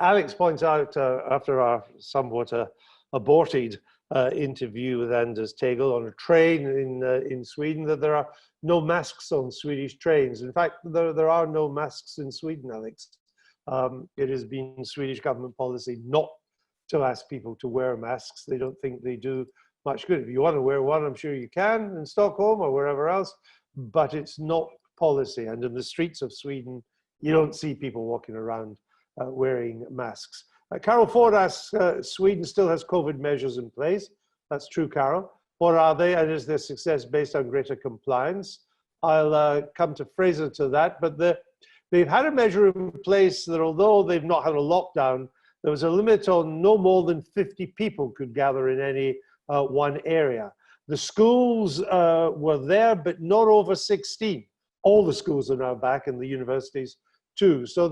Alex points out after our somewhat aborted interview with Anders Tegnell on a train in Sweden that there are no masks on Swedish trains. In fact, there are no masks in Sweden, Alex. It has been Swedish government policy not to ask people to wear masks. They don't think they do much good. If you want to wear one, I'm sure you can in Stockholm or wherever else, but it's not policy. And in the streets of Sweden, you don't see people walking around wearing masks. Carol Ford asks, Sweden still has COVID measures in place. That's true, Carol. What are they, and is their success based on greater compliance? I'll come to Fraser to that, but they've had a measure in place that although they've not had a lockdown, there was a limit on no more than 50 people could gather in any one area. The schools were there, but not over 16. All the schools are now back, and the universities too. So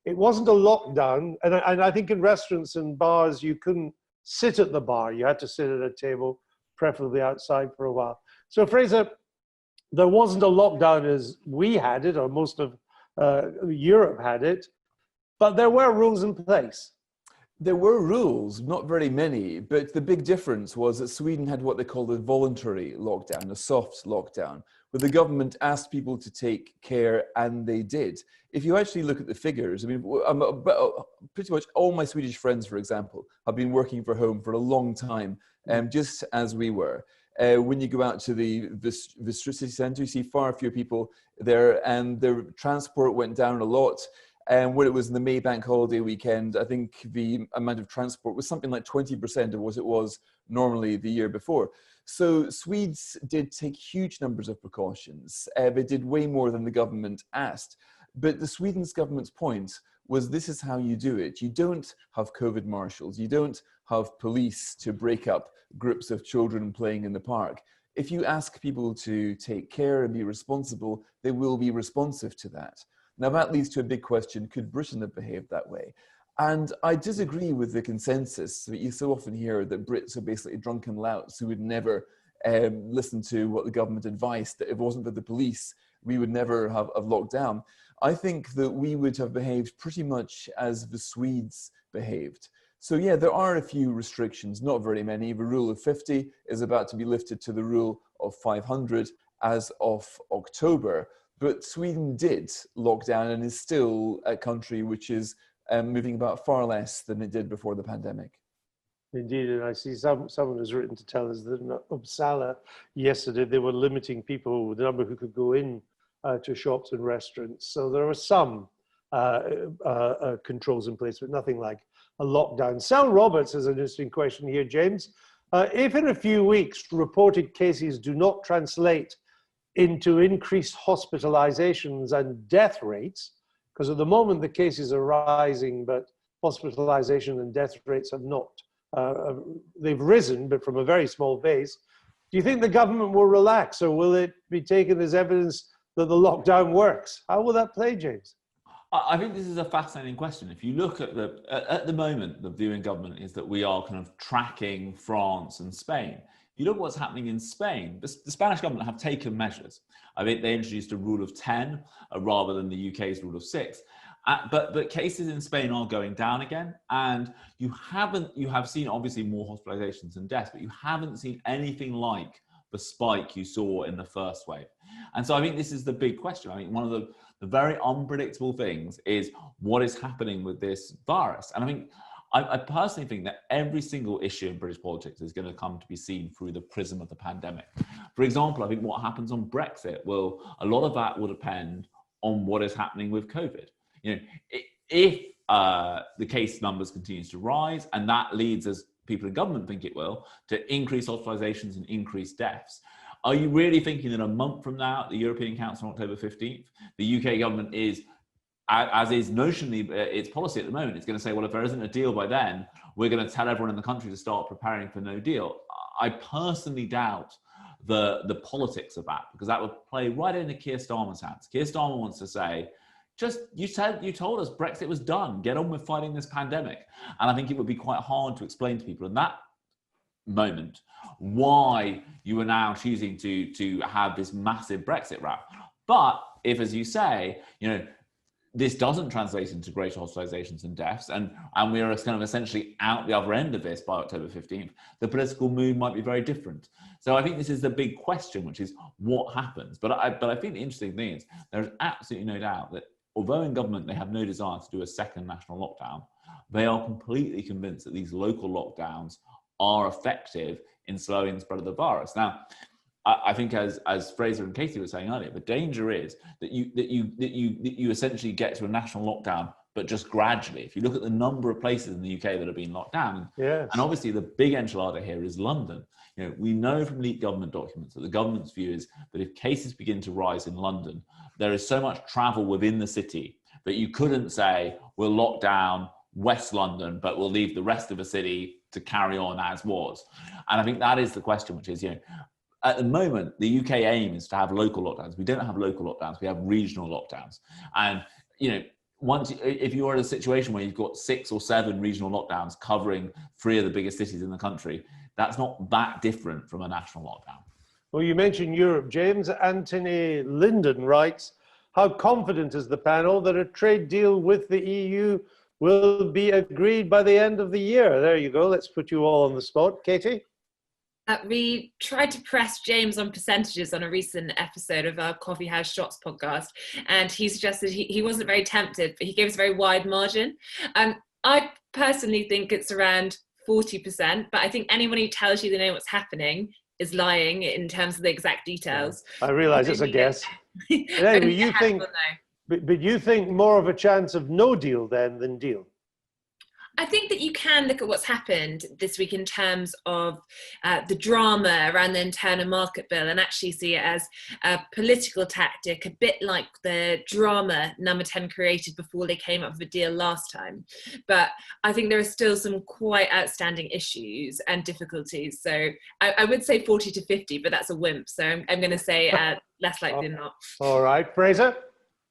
it wasn't a lockdown, and I think in restaurants and bars, you couldn't sit at the bar. You had to sit at a table, preferably outside for a while. So Fraser, there wasn't a lockdown as we had it, or most of Europe had it, but there were rules in place. There were rules, not very many, but the big difference was that Sweden had what they called a voluntary lockdown, a soft lockdown, where the government asked people to take care, and they did. If you actually look at the figures, I mean, pretty much all my Swedish friends, for example, have been working from home for a long time, just as we were. When you go out to the city centre, you see far fewer people there, and the transport went down a lot. And when it was in the May Bank holiday weekend, I think the amount of transport was something like 20% of what it was normally the year before. So Swedes did take huge numbers of precautions. They did way more than the government asked. But the Sweden's government's point was this is how you do it. You don't have COVID marshals. You don't have police to break up groups of children playing in the park. If you ask people to take care and be responsible, they will be responsive to that. Now that leads to a big question, could Britain have behaved that way? And I disagree with the consensus that you so often hear that Brits are basically drunken louts who would never listen to what the government advised, that if it wasn't for the police, we would never have locked down. I think that we would have behaved pretty much as the Swedes behaved. So yeah, there are a few restrictions, not very many. The rule of 50 is about to be lifted to the rule of 500 as of October. But Sweden did lock down and is still a country which is moving about far less than it did before the pandemic. Indeed, and I see someone has written to tell us that in Uppsala yesterday they were limiting people, the number who could go in to shops and restaurants. So there are some controls in place, but nothing like a lockdown. Sal Roberts has an interesting question here, James. If in a few weeks reported cases do not translate into increased hospitalizations and death rates? Because at the moment the cases are rising, but hospitalization and death rates have not. They've risen, but from a very small base. Do you think the government will relax, or will it be taken as evidence that the lockdown works? How will that play, James? I think this is a fascinating question. If you look at the moment, the view in government is that we are kind of tracking France and Spain. If you look at what's happening in Spain, the Spanish government have taken measures. I think they introduced a rule of 10 rather than the UK's rule of 6. But cases in Spain are going down again, and you have seen obviously more hospitalizations and deaths, but you haven't seen anything like the spike you saw in the first wave. And so I think this is the big question. I mean, one of the very unpredictable things is what is happening with this virus. And I think I personally think that every single issue in British politics is going to come to be seen through the prism of the pandemic. For example, I think what happens on Brexit, well, a lot of that will depend on what is happening with COVID. You know, if the case numbers continues to rise, and that leads, as people in government think it will, to increase hospitalizations and increase deaths, are you really thinking that a month from now, at the European Council on October 15th, the UK government is, as is notionally its policy at the moment, it's going to say, well, if there isn't a deal by then, we're going to tell everyone in the country to start preparing for no deal? I personally doubt the politics of that, because that would play right into Keir Starmer's hands. Keir Starmer wants to say, you told us Brexit was done. Get on with fighting this pandemic. And I think it would be quite hard to explain to people in that moment why you are now choosing to have this massive Brexit row. But if, as you say, you know, this doesn't translate into greater hospitalizations and deaths, and we are kind of essentially out the other end of this by October 15th, the political mood might be very different. So I think this is the big question, which is what happens. But I think the interesting thing is there's absolutely no doubt that although in government they have no desire to do a second national lockdown, they are completely convinced that these local lockdowns are effective in slowing the spread of the virus. Now, I think, as Fraser and Katy were saying earlier, the danger is that you essentially get to a national lockdown, but just gradually. If you look at the number of places in the UK that have been locked down, yes, and obviously the big enchilada here is London. You know, we know from leaked government documents that the government's view is that if cases begin to rise in London, there is so much travel within the city that you couldn't say we'll lock down West London, but we'll leave the rest of the city to carry on as was. And I think that is the question, which is, you know, at the moment, the UK aim is to have local lockdowns. We don't have local lockdowns, we have regional lockdowns. And, you know, if you're in a situation where you've got 6 or 7 regional lockdowns covering 3 of the biggest cities in the country, that's not that different from a national lockdown. Well, you mentioned Europe, James. Anthony Linden writes, how confident is the panel that a trade deal with the EU will be agreed by the end of the year? There you go. Let's put you all on the spot. Katy? We tried to press James on percentages on a recent episode of our Coffee House Shots podcast, and he suggested he wasn't very tempted, but he gave us a very wide margin. I personally think it's around 40%, but I think anyone who tells you they know what's happening is lying in terms of the exact details. I realise it's a guess. Anyway, you think, but you think more of a chance of no deal then than deal? I think that you can look at what's happened this week in terms of the drama around the internal market bill and actually see it as a political tactic, a bit like the drama Number 10 created before they came up with a deal last time. But I think there are still some quite outstanding issues and difficulties. So I would say 40 to 50, but that's a wimp. So I'm going to say less likely than not. All right, Fraser?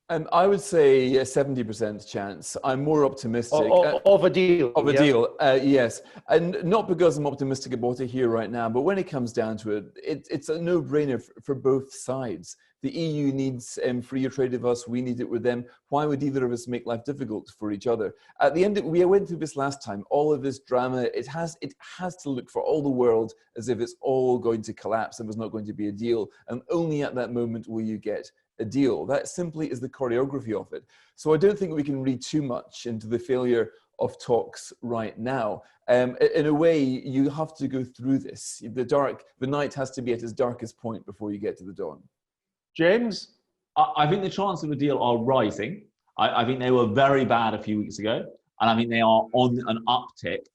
I would say a 70% chance. I'm more optimistic. Of a deal. Of a deal, yes. And not because I'm optimistic about it here right now, but when it comes down to it, it's a no-brainer for both sides. The EU needs freer trade with us. We need it with them. Why would either of us make life difficult for each other? At the end, we went through this last time. All of this drama, it has to look for all the world as if it's all going to collapse and there's not going to be a deal. And only at that moment will you get a deal. That simply is the choreography of it. So I don't think we can read too much into the failure of talks right now. In a way, you have to go through this. The night has to be at its darkest point before you get to the dawn. James? I think the chances of a deal are rising. I think they were very bad a few weeks ago, and I think they are on an uptick.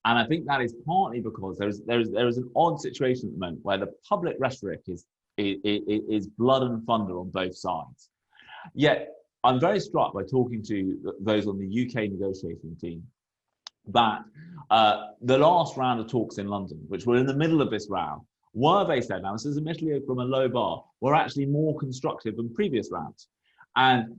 And I think that is partly because there is an odd situation at the moment where the public rhetoric is is blood and thunder on both sides. Yet, I'm very struck by talking to those on the UK negotiating team that the last round of talks in London, which were in the middle of this round, were, they said, now this is admittedly from a low bar, were actually more constructive than previous rounds. And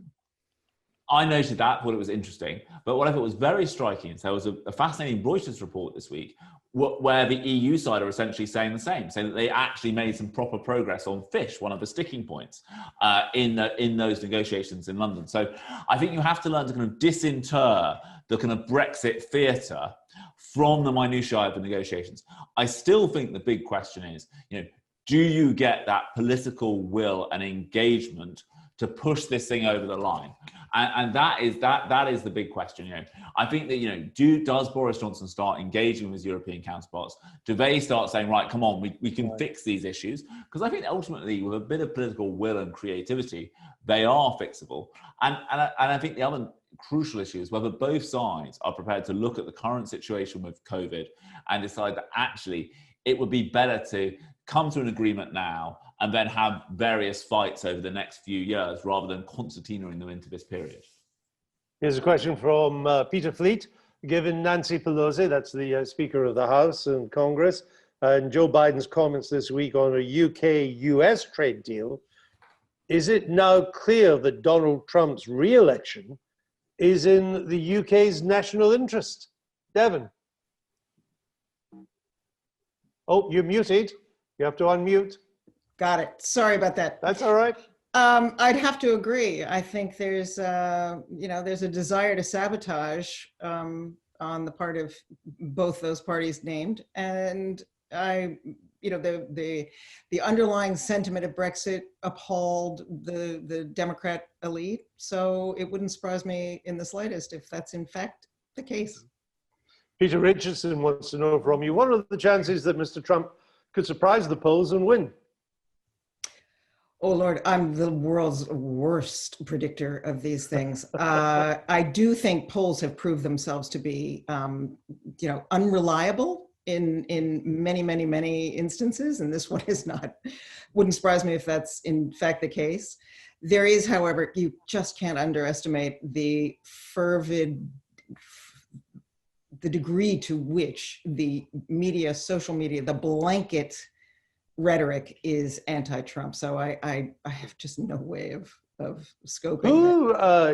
I noted that, thought it was interesting. But what I thought was very striking is there was a fascinating Reuters report this week where the EU side are essentially saying the same, saying that they actually made some proper progress on fish, one of the sticking points in those negotiations in London. So I think you have to learn to kind of disinter the kind of Brexit theatre from the minutiae of the negotiations. I still think the big question is, do you get that political will and engagement to push this thing over the line? And that is the big question. I think that does Boris Johnson start engaging with his European counterparts? Do they start saying, right, come on, we can fix these issues? Because I think ultimately, with a bit of political will and creativity, they are fixable. And I think the other crucial issue is whether both sides are prepared to look at the current situation with COVID and decide that actually it would be better to come to an agreement now and then have various fights over the next few years rather than concertinaing them into this period. Here's a question from Peter Fleet. Given Nancy Pelosi, that's the Speaker of the House and Congress, and Joe Biden's comments this week on a UK-US trade deal, is it now clear that Donald Trump's re-election is in the UK's national interest? Devon. Oh, you're muted. You have to unmute. Got it. Sorry about that. That's all right. I'd have to agree. I think there's a desire to sabotage on the part of both those parties named, and the underlying sentiment of Brexit appalled the Democrat elite. So it wouldn't surprise me in the slightest if that's in fact the case. Peter Richardson wants to know from you, what are the chances that Mr. Trump could surprise the polls and win? Oh, Lord, I'm the world's worst predictor of these things. I do think polls have proved themselves to be, unreliable in many, many, many instances. And this one is not. Wouldn't surprise me if that's in fact the case. There is, however, you just can't underestimate the degree to which the media, social media, the blanket rhetoric is anti-Trump. So I have just no way of scoping. Who,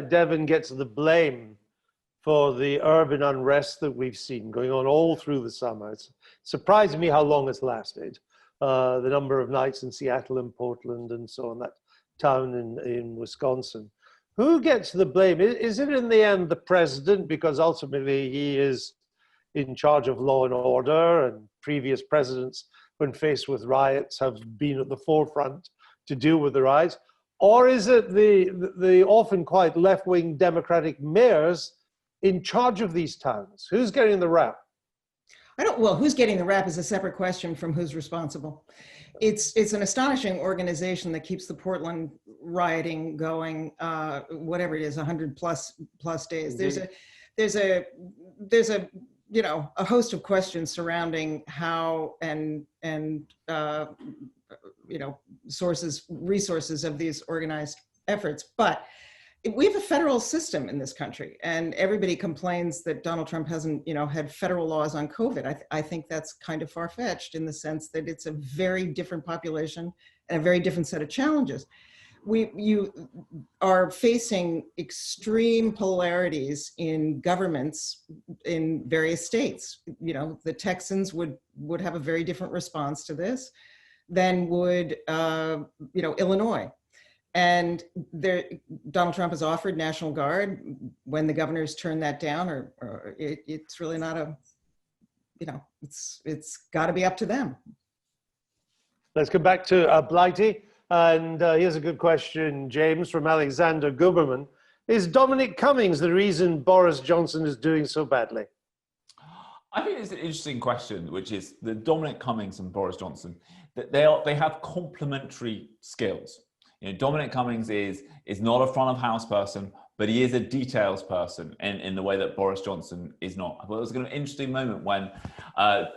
Devon, gets the blame for the urban unrest that we've seen going on all through the summer? It's surprising me how long it's lasted. The number of nights in Seattle and Portland and so on, that town in Wisconsin. Who gets the blame? Is it in the end the president, because ultimately he is in charge of law and order, and previous presidents, when faced with riots, have been at the forefront to deal with the riots? Or is it the often quite left-wing Democratic mayors in charge of these towns? Who's getting the rap? Well, who's getting the rap is a separate question from who's responsible. It's an astonishing organization that keeps the Portland rioting going, whatever it is, 100 plus days. Indeed. There's a host of questions surrounding how and resources of these organized efforts. But we have a federal system in this country, and everybody complains that Donald Trump hasn't, had federal laws on COVID. I think that's kind of far-fetched in the sense that it's a very different population and a very different set of challenges. You are facing extreme polarities in governments in various states. The Texans would have a very different response to this than would, Illinois. And Donald Trump has offered National Guard. When the governors turn that down, or it's really not it's got to be up to them. Let's come back to Blighty. And here's a good question, James, from Alexander Guberman. Is Dominic Cummings the reason Boris Johnson is doing so badly? I think it's an interesting question, which is that Dominic Cummings and Boris Johnson, that they have complementary skills. Dominic Cummings is not a front of house person, but he is a details person in the way that Boris Johnson is not. I thought it was an interesting moment when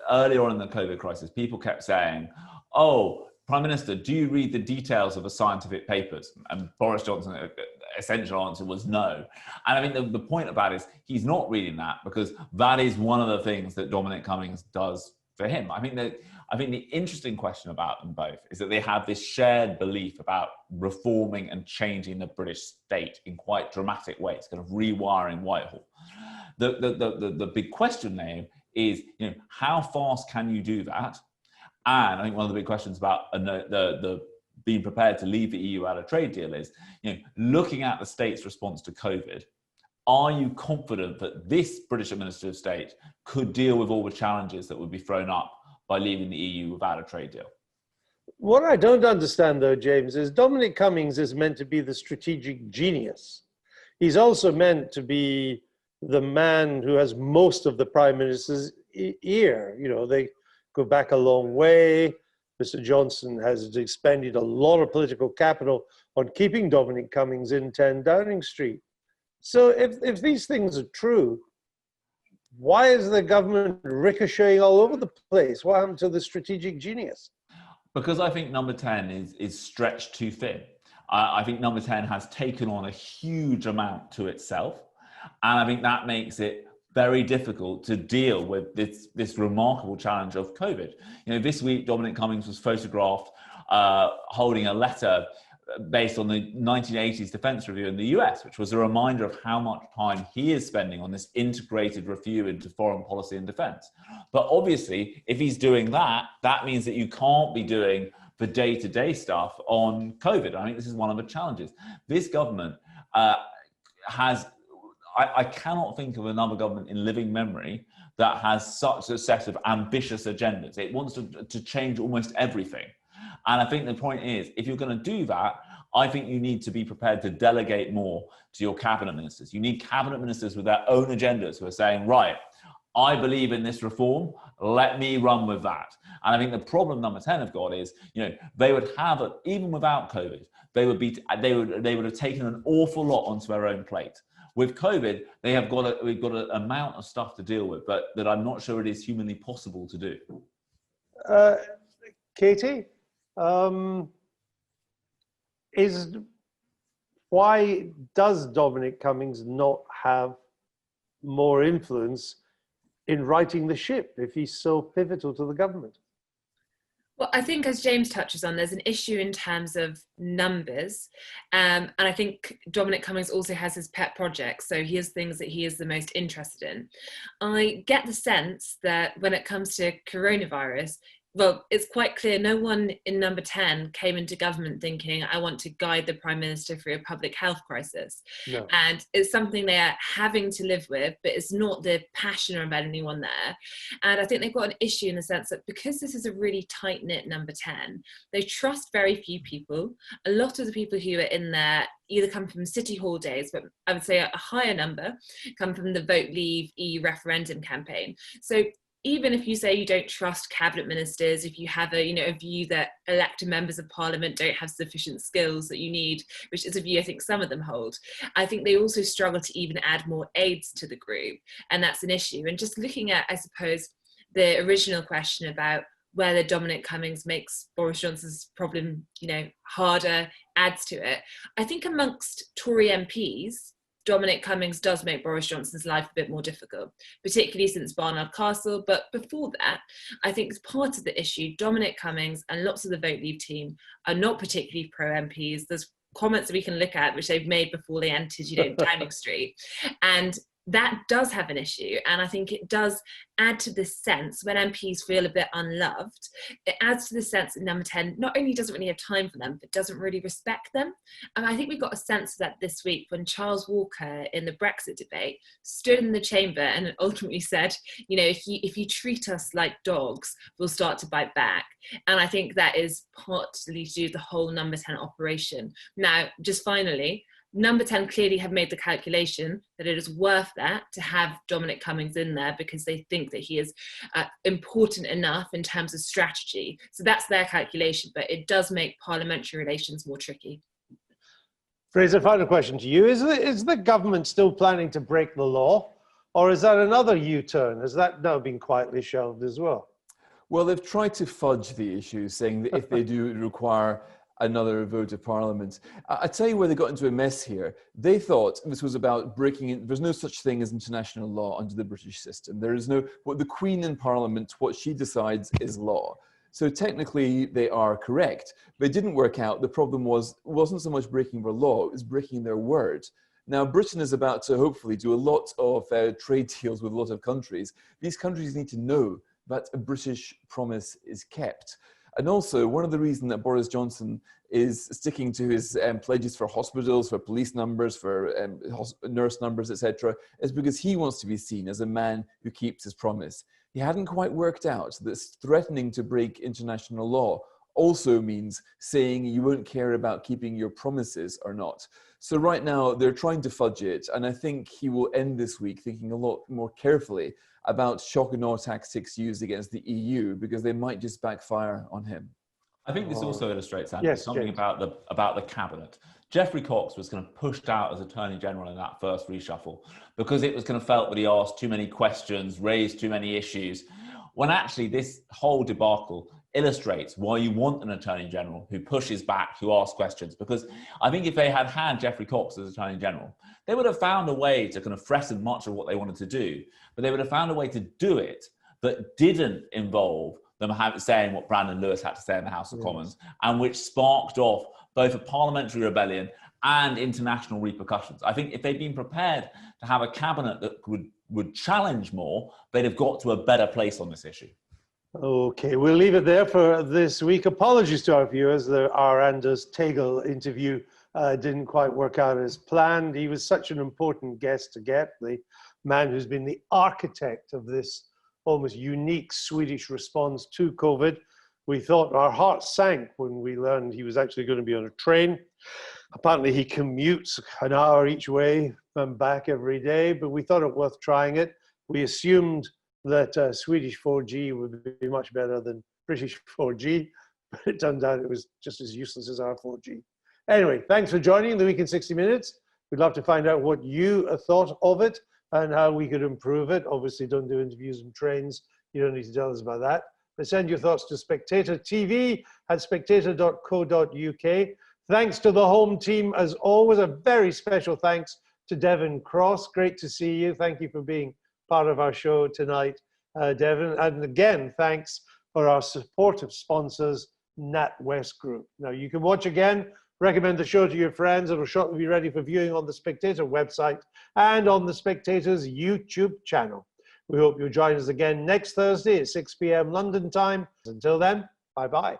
earlier on in the COVID crisis, people kept saying, oh, Prime Minister, do you read the details of the scientific papers? And Boris Johnson's essential answer was no. And I mean, the point about it is he's not reading that, because that is one of the things that Dominic Cummings does for him. I think the interesting question about them both is that they have this shared belief about reforming and changing the British state in quite dramatic ways, kind of rewiring Whitehall. The big question now is, how fast can you do that? And I think one of the big questions about the being prepared to leave the EU out of trade deal is, looking at the state's response to COVID, are you confident that this British administrative state could deal with all the challenges that would be thrown up by leaving the EU without a trade deal? What I don't understand, though, James, is Dominic Cummings is meant to be the strategic genius. He's also meant to be the man who has most of the Prime Minister's ear. They go back a long way. Mr. Johnson has expended a lot of political capital on keeping Dominic Cummings in 10 Downing Street. So if these things are true, why is the government ricocheting all over the place? What happened to the strategic genius? Because I think number 10 is stretched too thin. I think number 10 has taken on a huge amount to itself. And I think that makes it very difficult to deal with this remarkable challenge of COVID. This week, Dominic Cummings was photographed holding a letter based on the 1980s Defence Review in the US, which was a reminder of how much time he is spending on this integrated review into foreign policy and defence. But obviously, if he's doing that, that means that you can't be doing the day-to-day stuff on COVID. I think this is one of the challenges. This government I cannot think of another government in living memory that has such a set of ambitious agendas. It wants to change almost everything. And I think the point is, if you're going to do that, I think you need to be prepared to delegate more to your cabinet ministers. You need cabinet ministers with their own agendas who are saying, right, I believe in this reform, let me run with that. And I think the problem number 10 have got is, they would have, even without COVID, they would have taken an awful lot onto their own plate. With COVID, we've got an amount of stuff to deal with, but that I'm not sure it is humanly possible to do. Katy, why does Dominic Cummings not have more influence in righting the ship if he's so pivotal to the government? Well, I think, as James touches on, there's an issue in terms of numbers. And I think Dominic Cummings also has his pet projects. So he has things that he is the most interested in. I get the sense that when it comes to coronavirus, well, it's quite clear no one in number 10 came into government thinking, I want to guide the Prime Minister through a public health crisis. No. And it's something they are having to live with, but it's not the passion of anyone there. And I think they've got an issue in the sense that because this is a really tight-knit number 10, they trust very few people. A lot of the people who are in there either come from City Hall days, but I would say a higher number come from the Vote Leave EU referendum campaign. So even if you say you don't trust cabinet ministers, if you have a view that elected members of parliament don't have sufficient skills that you need, which is a view I think some of them hold, I think they also struggle to even add more aides to the group, and that's an issue. And just looking at, I suppose, the original question about whether Dominic Cummings makes Boris Johnson's problem, harder, adds to it, I think amongst Tory MPs, Dominic Cummings does make Boris Johnson's life a bit more difficult, particularly since Barnard Castle. But before that, I think as part of the issue, Dominic Cummings and lots of the Vote Leave team are not particularly pro-MPs. There's comments that we can look at which they've made before they entered, Downing Street. And that does have an issue. And I think it does add to this sense when MPs feel a bit unloved, it adds to the sense that number 10 not only doesn't really have time for them, but doesn't really respect them. And I think we got a sense of that this week when Charles Walker in the Brexit debate stood in the chamber and ultimately said, if you treat us like dogs, we'll start to bite back. And I think that is partly to do with the whole number 10 operation. Now, just finally, number 10 clearly have made the calculation that it is worth that to have Dominic Cummings in there because they think that he is important enough in terms of strategy. So that's their calculation, but it does make parliamentary relations more tricky. Fraser, final question to you. Is the government still planning to break the law, or is that another U-turn? Has that now been quietly shelved as well? Well, they've tried to fudge the issue, saying that if they do, it would require another vote of Parliament. I tell you where they got into a mess here. They thought this was about breaking in. There's no such thing as international law under the British system. There is no, what the Queen in Parliament, what she decides is law. So technically they are correct, but it didn't work out. The problem wasn't so much breaking their law, it was breaking their word. Now, Britain is about to hopefully do a lot of trade deals with a lot of countries. These countries need to know that a British promise is kept. And also, one of the reasons that Boris Johnson is sticking to his pledges for hospitals, for police numbers, for nurse numbers, etc., is because he wants to be seen as a man who keeps his promise. He hadn't quite worked out that threatening to break international law also means saying you won't care about keeping your promises or not. So right now, they're trying to fudge it, and I think he will end this week thinking a lot more carefully about shock and awe tactics used against the EU, because they might just backfire on him. I think this also illustrates, Andy, Yes, something James. about the cabinet. Geoffrey Cox was kind of pushed out as Attorney General in that first reshuffle because it was kind of felt that he asked too many questions, raised too many issues, when actually this whole debacle illustrates why you want an Attorney General who pushes back, who asks questions. Because I think if they had had Geoffrey Cox as Attorney General, they would have found a way to kind of threaten much of what they wanted to do, but they would have found a way to do it that didn't involve them saying what Brandon Lewis had to say in the House of Commons, and which sparked off both a parliamentary rebellion and international repercussions. I think if they'd been prepared to have a cabinet that would challenge more, they'd have got to a better place on this issue. Okay, we'll leave it there for this week. Apologies to our viewers. Our Anders Tegnell interview didn't quite work out as planned. He was such an important guest to get, the man who's been the architect of this almost unique Swedish response to COVID. We thought our hearts sank when we learned he was actually going to be on a train. Apparently he commutes an hour each way and back every day, but we thought it worth trying it. We assumed that Swedish 4G would be much better than British 4G, but it turned out it was just as useless as our 4G. Anyway, thanks for joining the Week in 60 Minutes. We'd love to find out what you thought of it and how we could improve it. Obviously, don't do interviews on trains. You don't need to tell us about that. But send your thoughts to SpectatorTV at spectator.co.uk. Thanks to the home team, as always. A very special thanks to Devon Cross. Great to see you. Thank you for being part of our show tonight, Devon. And again, thanks for our supportive sponsors, NatWest Group. Now, you can watch again. Recommend the show to your friends. It'll shortly be ready for viewing on the Spectator website and on the Spectator's YouTube channel. We hope you'll join us again next Thursday at 6 p.m. London time. Until then, bye-bye.